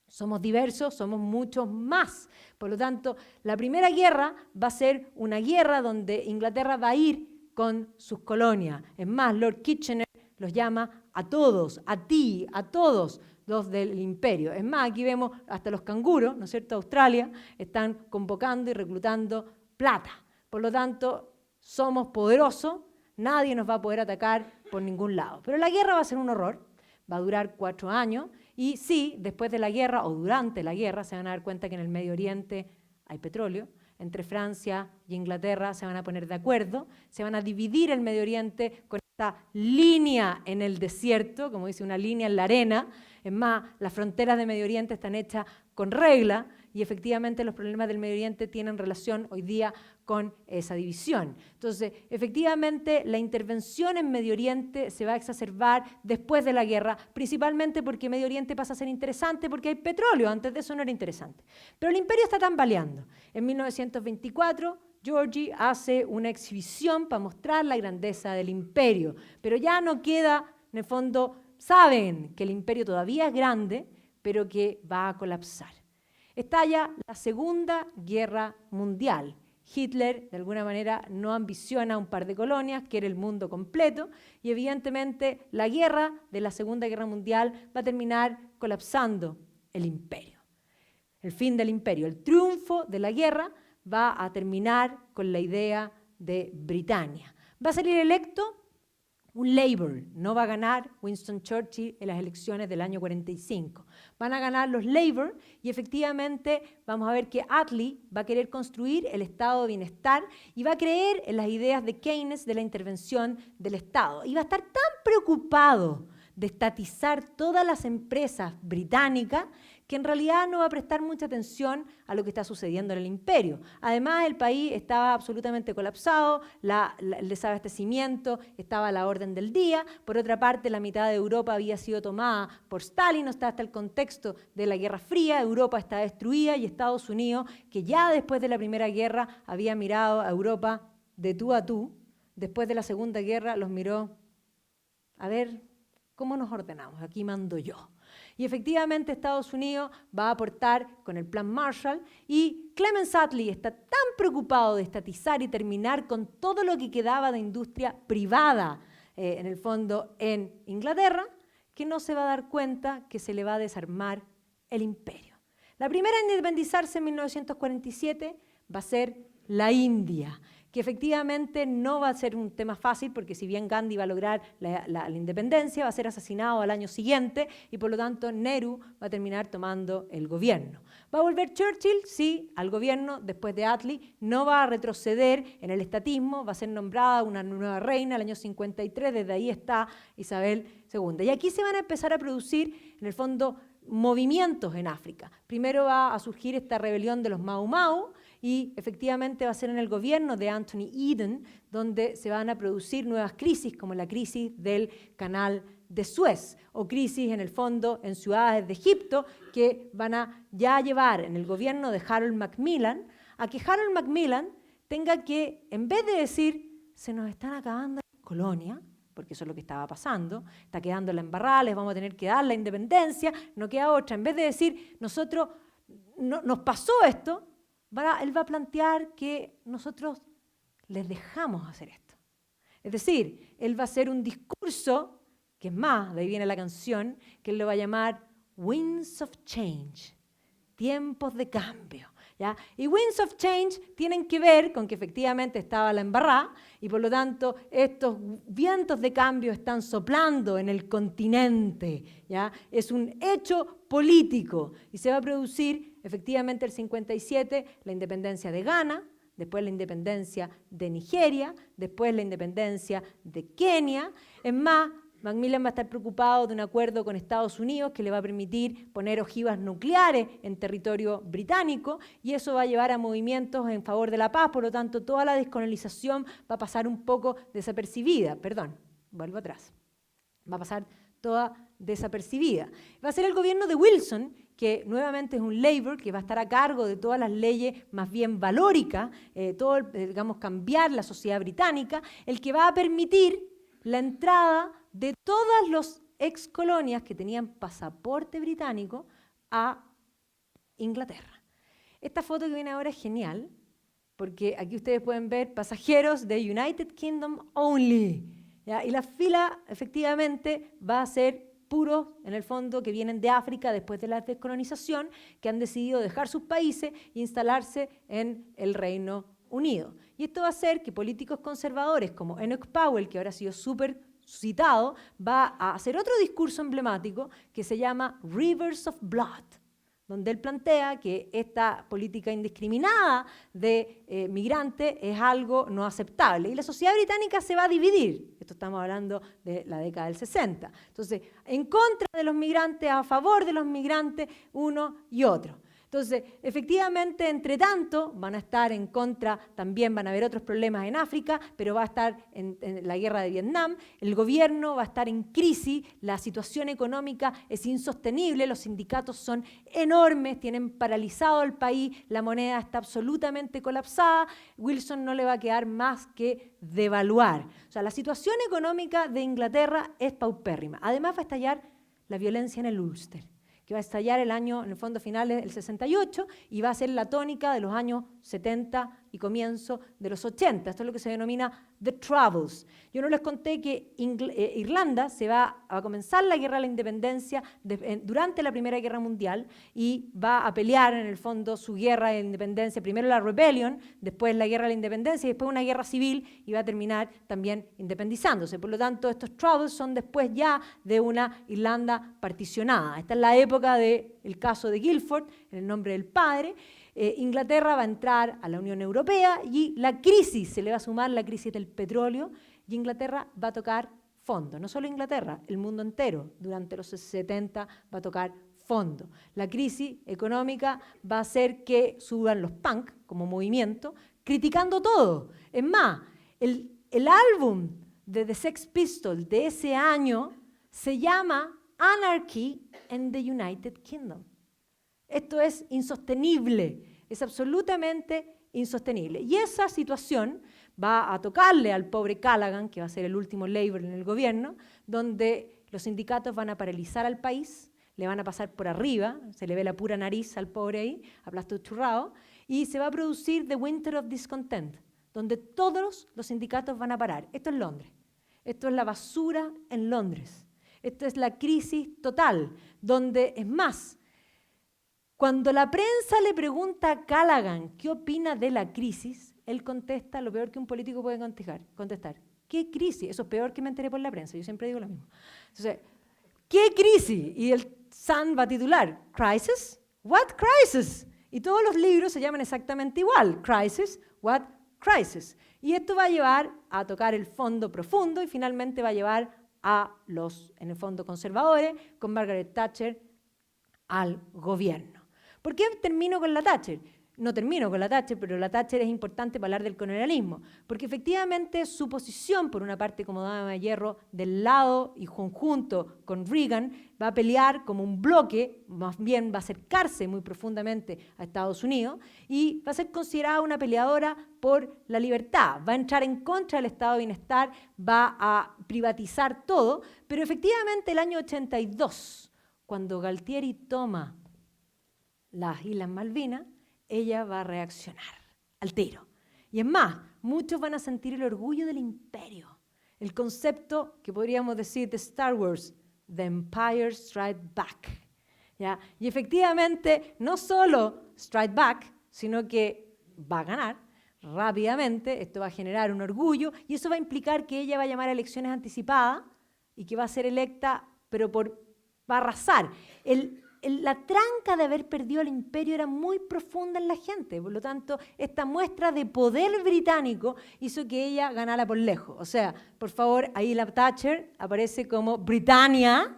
somos diversos, somos muchos más. Por lo tanto, la Primera Guerra va a ser una guerra donde Inglaterra va a ir con sus colonias. Es más, Lord Kitchener los llama a todos, a ti, a todos los del imperio. Es más, aquí vemos hasta los canguros, ¿no es cierto? Australia, están convocando y reclutando plata. Por lo tanto, somos poderosos, nadie nos va a poder atacar por ningún lado. Pero la guerra va a ser un horror, va a durar 4 años, y sí, después de la guerra o durante la guerra se van a dar cuenta que en el Medio Oriente hay petróleo. Entre Francia y Inglaterra se van a poner de acuerdo, se van a dividir el Medio Oriente con esta línea en el desierto, como dice, una línea en la arena. Es más, las fronteras de Medio Oriente están hechas con regla y efectivamente los problemas del Medio Oriente tienen relación hoy día con esa división. Entonces, efectivamente, la intervención en Medio Oriente se va a exacerbar después de la guerra, principalmente porque Medio Oriente pasa a ser interesante porque hay petróleo, antes de eso no era interesante. Pero el imperio está tambaleando. En 1924, Georgie hace una exhibición para mostrar la grandeza del imperio, pero ya no queda, en el fondo, saben que el imperio todavía es grande, pero que va a colapsar. Estalla la Segunda Guerra Mundial. Hitler, de alguna manera, no ambiciona un par de colonias, quiere el mundo completo, y evidentemente la guerra de la Segunda Guerra Mundial va a terminar colapsando el imperio. El fin del imperio, el triunfo de la guerra va a terminar con la idea de Britania. Va a salir electo un Labour, no va a ganar Winston Churchill en las elecciones del año 45. Van a ganar los Labour y efectivamente vamos a ver que Attlee va a querer construir el estado de bienestar y va a creer en las ideas de Keynes de la intervención del Estado. Y va a estar tan preocupado de estatizar todas las empresas británicas que en realidad no va a prestar mucha atención a lo que está sucediendo en el imperio. Además, el país estaba absolutamente colapsado, el desabastecimiento estaba a la orden del día. Por otra parte, la mitad de Europa había sido tomada por Stalin, no está hasta el contexto de la Guerra Fría, Europa está destruida y Estados Unidos, que ya después de la Primera Guerra había mirado a Europa de tú a tú, después de la Segunda Guerra los miró, a ver, ¿cómo nos ordenamos? Aquí mando yo. Y efectivamente Estados Unidos va a aportar con el Plan Marshall y Clemens Attlee está tan preocupado de estatizar y terminar con todo lo que quedaba de industria privada, en el fondo, en Inglaterra, que no se va a dar cuenta que se le va a desarmar el imperio. La primera en independizarse en 1947 va a ser la India, que efectivamente no va a ser un tema fácil, porque si bien Gandhi va a lograr la independencia, va a ser asesinado al año siguiente y por lo tanto Nehru va a terminar tomando el gobierno. ¿Va a volver Churchill? Sí, al gobierno después de Attlee, no va a retroceder en el estatismo, va a ser nombrada una nueva reina el año 53, desde ahí está Isabel II. Y aquí se van a empezar a producir, en el fondo, movimientos en África. Primero va a surgir esta rebelión de los Mau Mau, y efectivamente va a ser en el gobierno de Anthony Eden donde se van a producir nuevas crisis, como la crisis del Canal de Suez, o crisis en el fondo en ciudades de Egipto, que van a ya llevar en el gobierno de Harold Macmillan a que Harold Macmillan tenga que, en vez de decir, se nos están acabando las colonias, porque eso es lo que estaba pasando, está quedando la embarrada, les vamos a tener que dar la independencia, no queda otra, en vez de decir, nosotros, nos pasó esto, él va a plantear que nosotros les dejamos hacer esto. Es decir, él va a hacer un discurso, que es más, de ahí viene la canción, que él lo va a llamar Winds of Change, tiempos de cambio. ¿Ya? Y Winds of Change tienen que ver con que efectivamente estaba la embarrada y por lo tanto estos vientos de cambio están soplando en el continente. ¿Ya? Es un hecho político y se va a producir efectivamente el 57 la independencia de Ghana, después la independencia de Nigeria, después la independencia de Kenia. Es más, Macmillan va a estar preocupado de un acuerdo con Estados Unidos que le va a permitir poner ojivas nucleares en territorio británico y eso va a llevar a movimientos en favor de la paz, por lo tanto toda la descolonización va a pasar un poco desapercibida. Perdón, vuelvo atrás. Va a pasar toda desapercibida. Va a ser el gobierno de Wilson, que nuevamente es un Labour, que va a estar a cargo de todas las leyes más bien valóricas, digamos, cambiar la sociedad británica, el que va a permitir la entrada de todas las excolonias que tenían pasaporte británico a Inglaterra. Esta foto que viene ahora es genial, porque aquí ustedes pueden ver pasajeros de United Kingdom only. ¿Ya? Y la fila efectivamente va a ser puros, en el fondo, que vienen de África después de la descolonización, que han decidido dejar sus países e instalarse en el Reino Unido. Y esto va a hacer que políticos conservadores como Enoch Powell, que ahora ha sido súper citado, va a hacer otro discurso emblemático que se llama Rivers of Blood, donde él plantea que esta política indiscriminada de migrantes es algo no aceptable. Y la sociedad británica se va a dividir. Esto estamos hablando de la década del 60. Entonces, en contra de los migrantes, a favor de los migrantes, uno y otro. Entonces, efectivamente, entre tanto, van a estar en contra, también van a haber otros problemas en África, pero va a estar en la guerra de Vietnam, el gobierno va a estar en crisis, la situación económica es insostenible, los sindicatos son enormes, tienen paralizado el país, la moneda está absolutamente colapsada, Wilson no le va a quedar más que devaluar. O sea, la situación económica de Inglaterra es paupérrima. Además va a estallar la violencia en el Ulster, que va a estallar el año, en el fondo finales del 68, y va a ser la tónica de los años 70 y comienzo de los 80. Esto es lo que se denomina The Troubles. Yo no les conté que Irlanda se va a comenzar la guerra de la independencia durante la Primera Guerra Mundial y va a pelear en el fondo su guerra de independencia, primero la Rebellion, después la guerra de la independencia y después una guerra civil y va a terminar también independizándose. Por lo tanto, estos Troubles son después ya de una Irlanda particionada. Esta es la época del caso de Guildford, en el nombre del padre. Inglaterra va a entrar a la Unión Europea y la crisis, se le va a sumar la crisis del petróleo y Inglaterra va a tocar fondo. No solo Inglaterra, el mundo entero durante los 70 va a tocar fondo. La crisis económica va a hacer que suban los punk como movimiento, criticando todo. Es más, el álbum de The Sex Pistols de ese año se llama Anarchy in the United Kingdom. Esto es insostenible, es absolutamente insostenible. Y esa situación va a tocarle al pobre Callaghan, que va a ser el último Labour en el gobierno, donde los sindicatos van a paralizar al país, le van a pasar por arriba, se le ve la pura nariz al pobre ahí, aplastado churrado, y se va a producir The Winter of Discontent, donde todos los sindicatos van a parar. Esto es Londres, esto es la basura en Londres, esto es la crisis total, donde es más, cuando la prensa le pregunta a Callaghan qué opina de la crisis, él contesta lo peor que un político puede contestar. ¿Qué crisis? Eso es peor que me enteré por la prensa, yo siempre digo lo mismo. Entonces, ¿qué crisis? Y el Sun va a titular, ¿Crisis? ¿What crisis? Y todos los libros se llaman exactamente igual, Crisis, What crisis? Y esto va a llevar a tocar el fondo profundo y finalmente va a llevar a los, en el fondo, conservadores, con Margaret Thatcher al gobierno. ¿Por qué termino con la Thatcher? No termino con la Thatcher, pero la Thatcher es importante para hablar del colonialismo, porque efectivamente su posición, por una parte como dama de hierro, del lado y conjunto con Reagan, va a pelear como un bloque, más bien va a acercarse muy profundamente a Estados Unidos y va a ser considerada una peleadora por la libertad, va a entrar en contra del estado de bienestar, va a privatizar todo, pero efectivamente el año 82, cuando Galtieri toma las Islas Malvinas, ella va a reaccionar al tiro. Y es más, muchos van a sentir el orgullo del imperio, el concepto que podríamos decir de Star Wars, The Empire Strikes Back. ¿Ya? Y efectivamente, no solo Strike Back, sino que va a ganar rápidamente, esto va a generar un orgullo, y eso va a implicar que ella va a llamar a elecciones anticipadas y que va a ser electa, pero va a arrasar. La tranca de haber perdido el imperio era muy profunda en la gente, por lo tanto, esta muestra de poder británico hizo que ella ganara por lejos. O sea, por favor, ahí la Thatcher aparece como Britannia,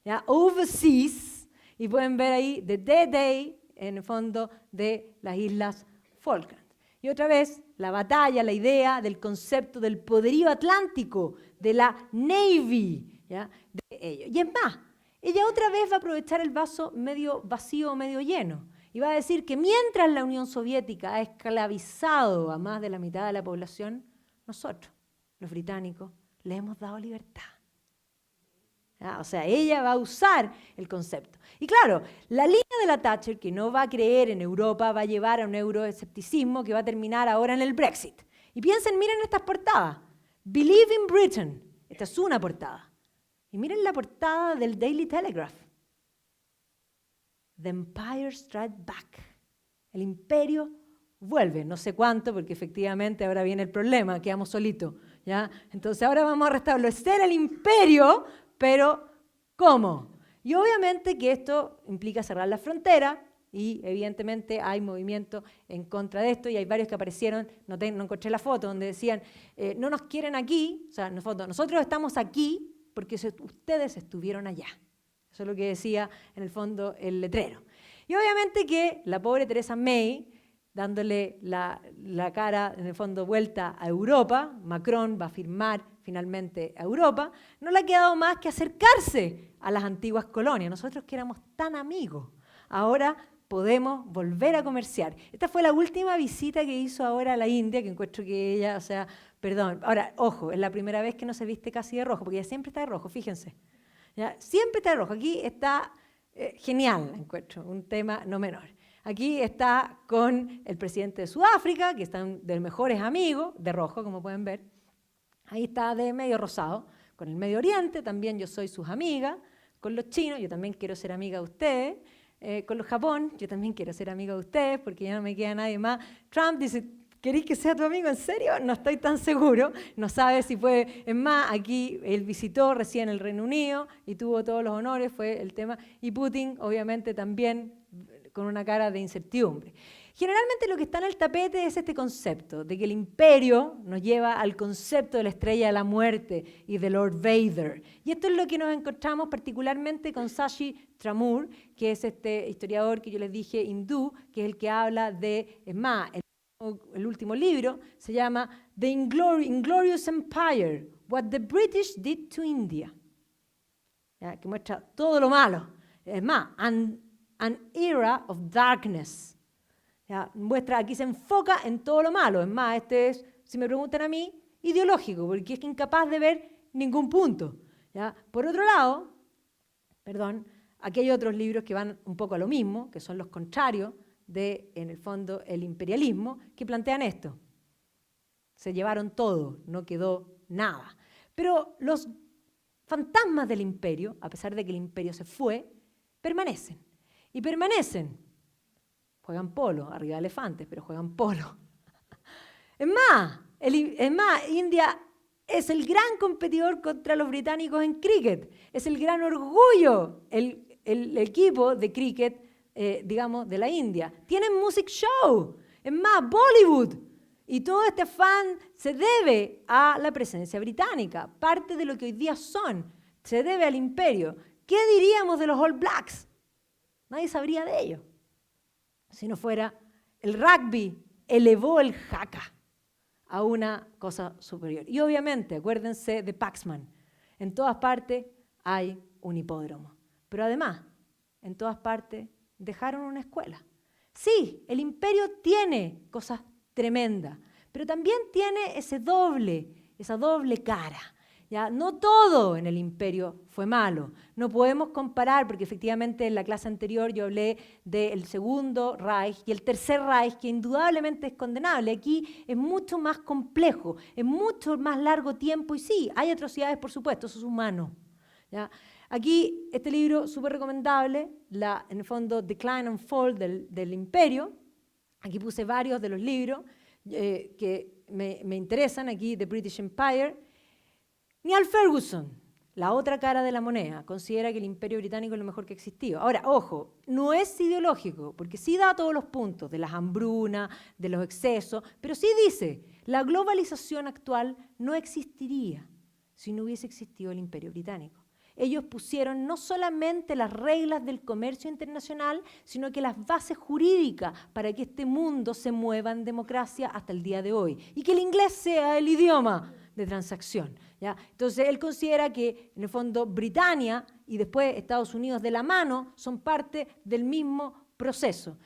¿ya? Overseas, y pueden ver ahí The D-Day, en el fondo, de las Islas Falkland. Y otra vez, la batalla, la idea del concepto del poderío atlántico, de la Navy, ¿ya? De ellos. Y es más, ella otra vez va a aprovechar el vaso medio vacío o medio lleno y va a decir que mientras la Unión Soviética ha esclavizado a más de la mitad de la población, nosotros, los británicos, le hemos dado libertad. ¿Ya? O sea, ella va a usar el concepto. Y claro, la línea de la Thatcher, que no va a creer en Europa, va a llevar a un euroescepticismo que va a terminar ahora en el Brexit. Y piensen, miren estas portadas. Believe in Britain. Esta es una portada. Y miren la portada del Daily Telegraph. The Empire Strikes Back. El imperio vuelve. No sé cuánto, porque efectivamente ahora viene el problema, quedamos solitos, ¿ya? Entonces ahora vamos a restablecer el imperio, pero ¿cómo? Y obviamente que esto implica cerrar la frontera y evidentemente hay movimiento en contra de esto y hay varios que aparecieron, no encontré la foto, donde decían, no nos quieren aquí, o sea, nosotros estamos aquí, porque ustedes estuvieron allá. Eso es lo que decía, en el fondo, el letrero. Y obviamente que la pobre Theresa May, dándole la cara, en el fondo, vuelta a Europa, Macron va a firmar finalmente a Europa, no le ha quedado más que acercarse a las antiguas colonias. Nosotros que éramos tan amigos, ahora podemos volver a comerciar. Esta fue la última visita que hizo ahora a la India, que encuentro que ella, o sea, perdón, ahora, ojo, es la primera vez que no se viste casi de rojo, porque ella siempre está de rojo, fíjense. ¿Ya? Siempre está de rojo. Aquí está genial, encuentro, un tema no menor. Aquí está con el presidente de Sudáfrica, que están de mejores amigos, de rojo, como pueden ver. Ahí está de medio rosado. Con el Medio Oriente también yo soy sus amigas. Con los chinos, yo también quiero ser amiga de ustedes. Con los Japón, yo también quiero ser amigo de ustedes porque ya no me queda nadie más. Trump dice, ¿queréis que sea tu amigo? ¿En serio? No estoy tan seguro. No sabe si puede. Es más, aquí él visitó recién el Reino Unido y tuvo todos los honores, fue el tema. Y Putin, obviamente, también con una cara de incertidumbre. Generalmente lo que está en el tapete es este concepto de que el imperio nos lleva al concepto de la estrella de la muerte y de Lord Vader. Y esto es lo que nos encontramos particularmente con Shashi Tharoor, que es este historiador que yo les dije hindú, que es el que habla de, es más, el último libro se llama The Inglorious Empire, What the British Did to India, ¿ya? Que muestra todo lo malo. Es más, An Era of Darkness. ¿Ya? Muestra, aquí se enfoca en todo lo malo. Es más, este es, si me preguntan a mí, ideológico, porque es incapaz de ver ningún punto. ¿Ya? Por otro lado, aquí hay otros libros que van un poco a lo mismo, que son los contrarios de, en el fondo, el imperialismo, que plantean esto. Se llevaron todo, no quedó nada. Pero los fantasmas del imperio, a pesar de que el imperio se fue, permanecen. Y permanecen. Juegan polo, arriba de elefantes, pero juegan polo. Es más, India es el gran competidor contra los británicos en cricket. Es el gran orgullo, el equipo de cricket, digamos, de la India. Tienen music show. Es más, Bollywood. Y todo este afán se debe a la presencia británica. Parte de lo que hoy día son se debe al imperio. ¿Qué diríamos de los All Blacks? Nadie sabría de ellos. Si no fuera el rugby, elevó el haka a una cosa superior. Y obviamente, acuérdense de Paxman. En todas partes hay un hipódromo. Pero además, en todas partes dejaron una escuela. Sí, el imperio tiene cosas tremendas, pero también tiene esa doble cara. ¿Ya? No todo en el imperio fue malo. No podemos comparar, porque efectivamente en la clase anterior yo hablé del Segundo Reich y el Tercer Reich, que indudablemente es condenable. Aquí es mucho más complejo, es mucho más largo tiempo y sí, hay atrocidades, por supuesto, eso es humano. ¿Ya? Aquí este libro súper recomendable, en el fondo Decline and Fall del imperio. Aquí puse varios de los libros que me interesan, aquí The British Empire. Niall Ferguson, la otra cara de la moneda, considera que el imperio británico es lo mejor que ha existido. Ahora, ojo, no es ideológico, porque sí da todos los puntos de las hambrunas, de los excesos, pero sí dice, la globalización actual no existiría si no hubiese existido el imperio británico. Ellos pusieron no solamente las reglas del comercio internacional, sino que las bases jurídicas para que este mundo se mueva en democracia hasta el día de hoy y que el inglés sea el idioma de transacción. ¿Ya? Entonces, él considera que, en el fondo, Britania y después Estados Unidos de la mano son parte del mismo proceso.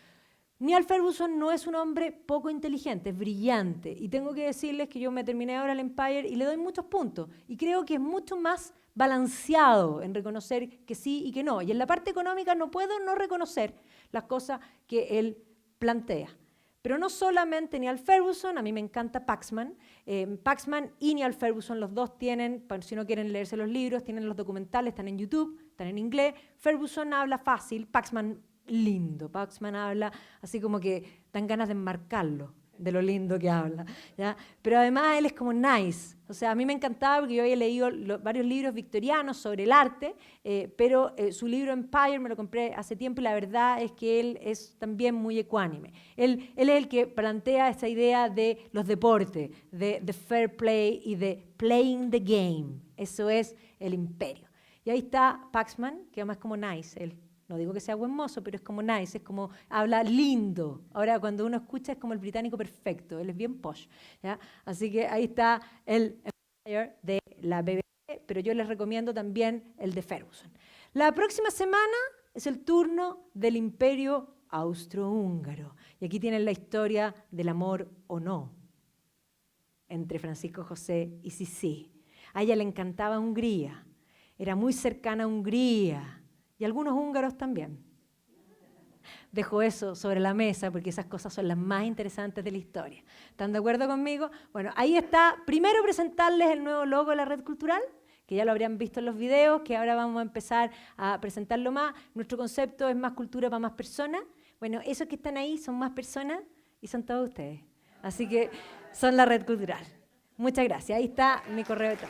Niall Ferguson no es un hombre poco inteligente, es brillante. Y tengo que decirles que yo me terminé ahora el Empire y le doy muchos puntos. Y creo que es mucho más balanceado en reconocer que sí y que no. Y en la parte económica no puedo no reconocer las cosas que él plantea. Pero no solamente Niall Ferguson, a mí me encanta Paxman. Paxman y Niall Ferguson, los dos tienen, si no quieren leerse los libros, tienen los documentales, están en YouTube, están en inglés. Ferguson habla fácil, Paxman lindo. Paxman habla así como que dan ganas de enmarcarlo de lo lindo que habla, ¿ya? Pero además él es como nice. O sea, a mí me encantaba porque yo había leído varios libros victorianos sobre el arte, pero su libro Empire me lo compré hace tiempo y la verdad es que él es también muy ecuánime. Él es el que plantea esa idea de los deportes, de fair play y de playing the game. Eso es el imperio. Y ahí está Paxman, que además es como nice, él. No digo que sea buen mozo, pero es como nice, es como habla lindo. Ahora, cuando uno escucha, es como el británico perfecto, él es bien posh, ¿ya? Así que ahí está el Empire de la BBC, pero yo les recomiendo también el de Ferguson. La próxima semana es el turno del Imperio Austrohúngaro. Y aquí tienen la historia del amor o no entre Francisco José y Sisi. A ella le encantaba Hungría, era muy cercana a Hungría, y algunos húngaros también. Dejo eso sobre la mesa porque esas cosas son las más interesantes de la historia. ¿Están de acuerdo conmigo? Bueno, ahí está. Primero presentarles el nuevo logo de la Red Cultural, que ya lo habrían visto en los videos, que ahora vamos a empezar a presentarlo más. Nuestro concepto es más cultura para más personas. Bueno, esos que están ahí son más personas y son todos ustedes. Así que son la Red Cultural. Muchas gracias. Ahí está mi correo de todo.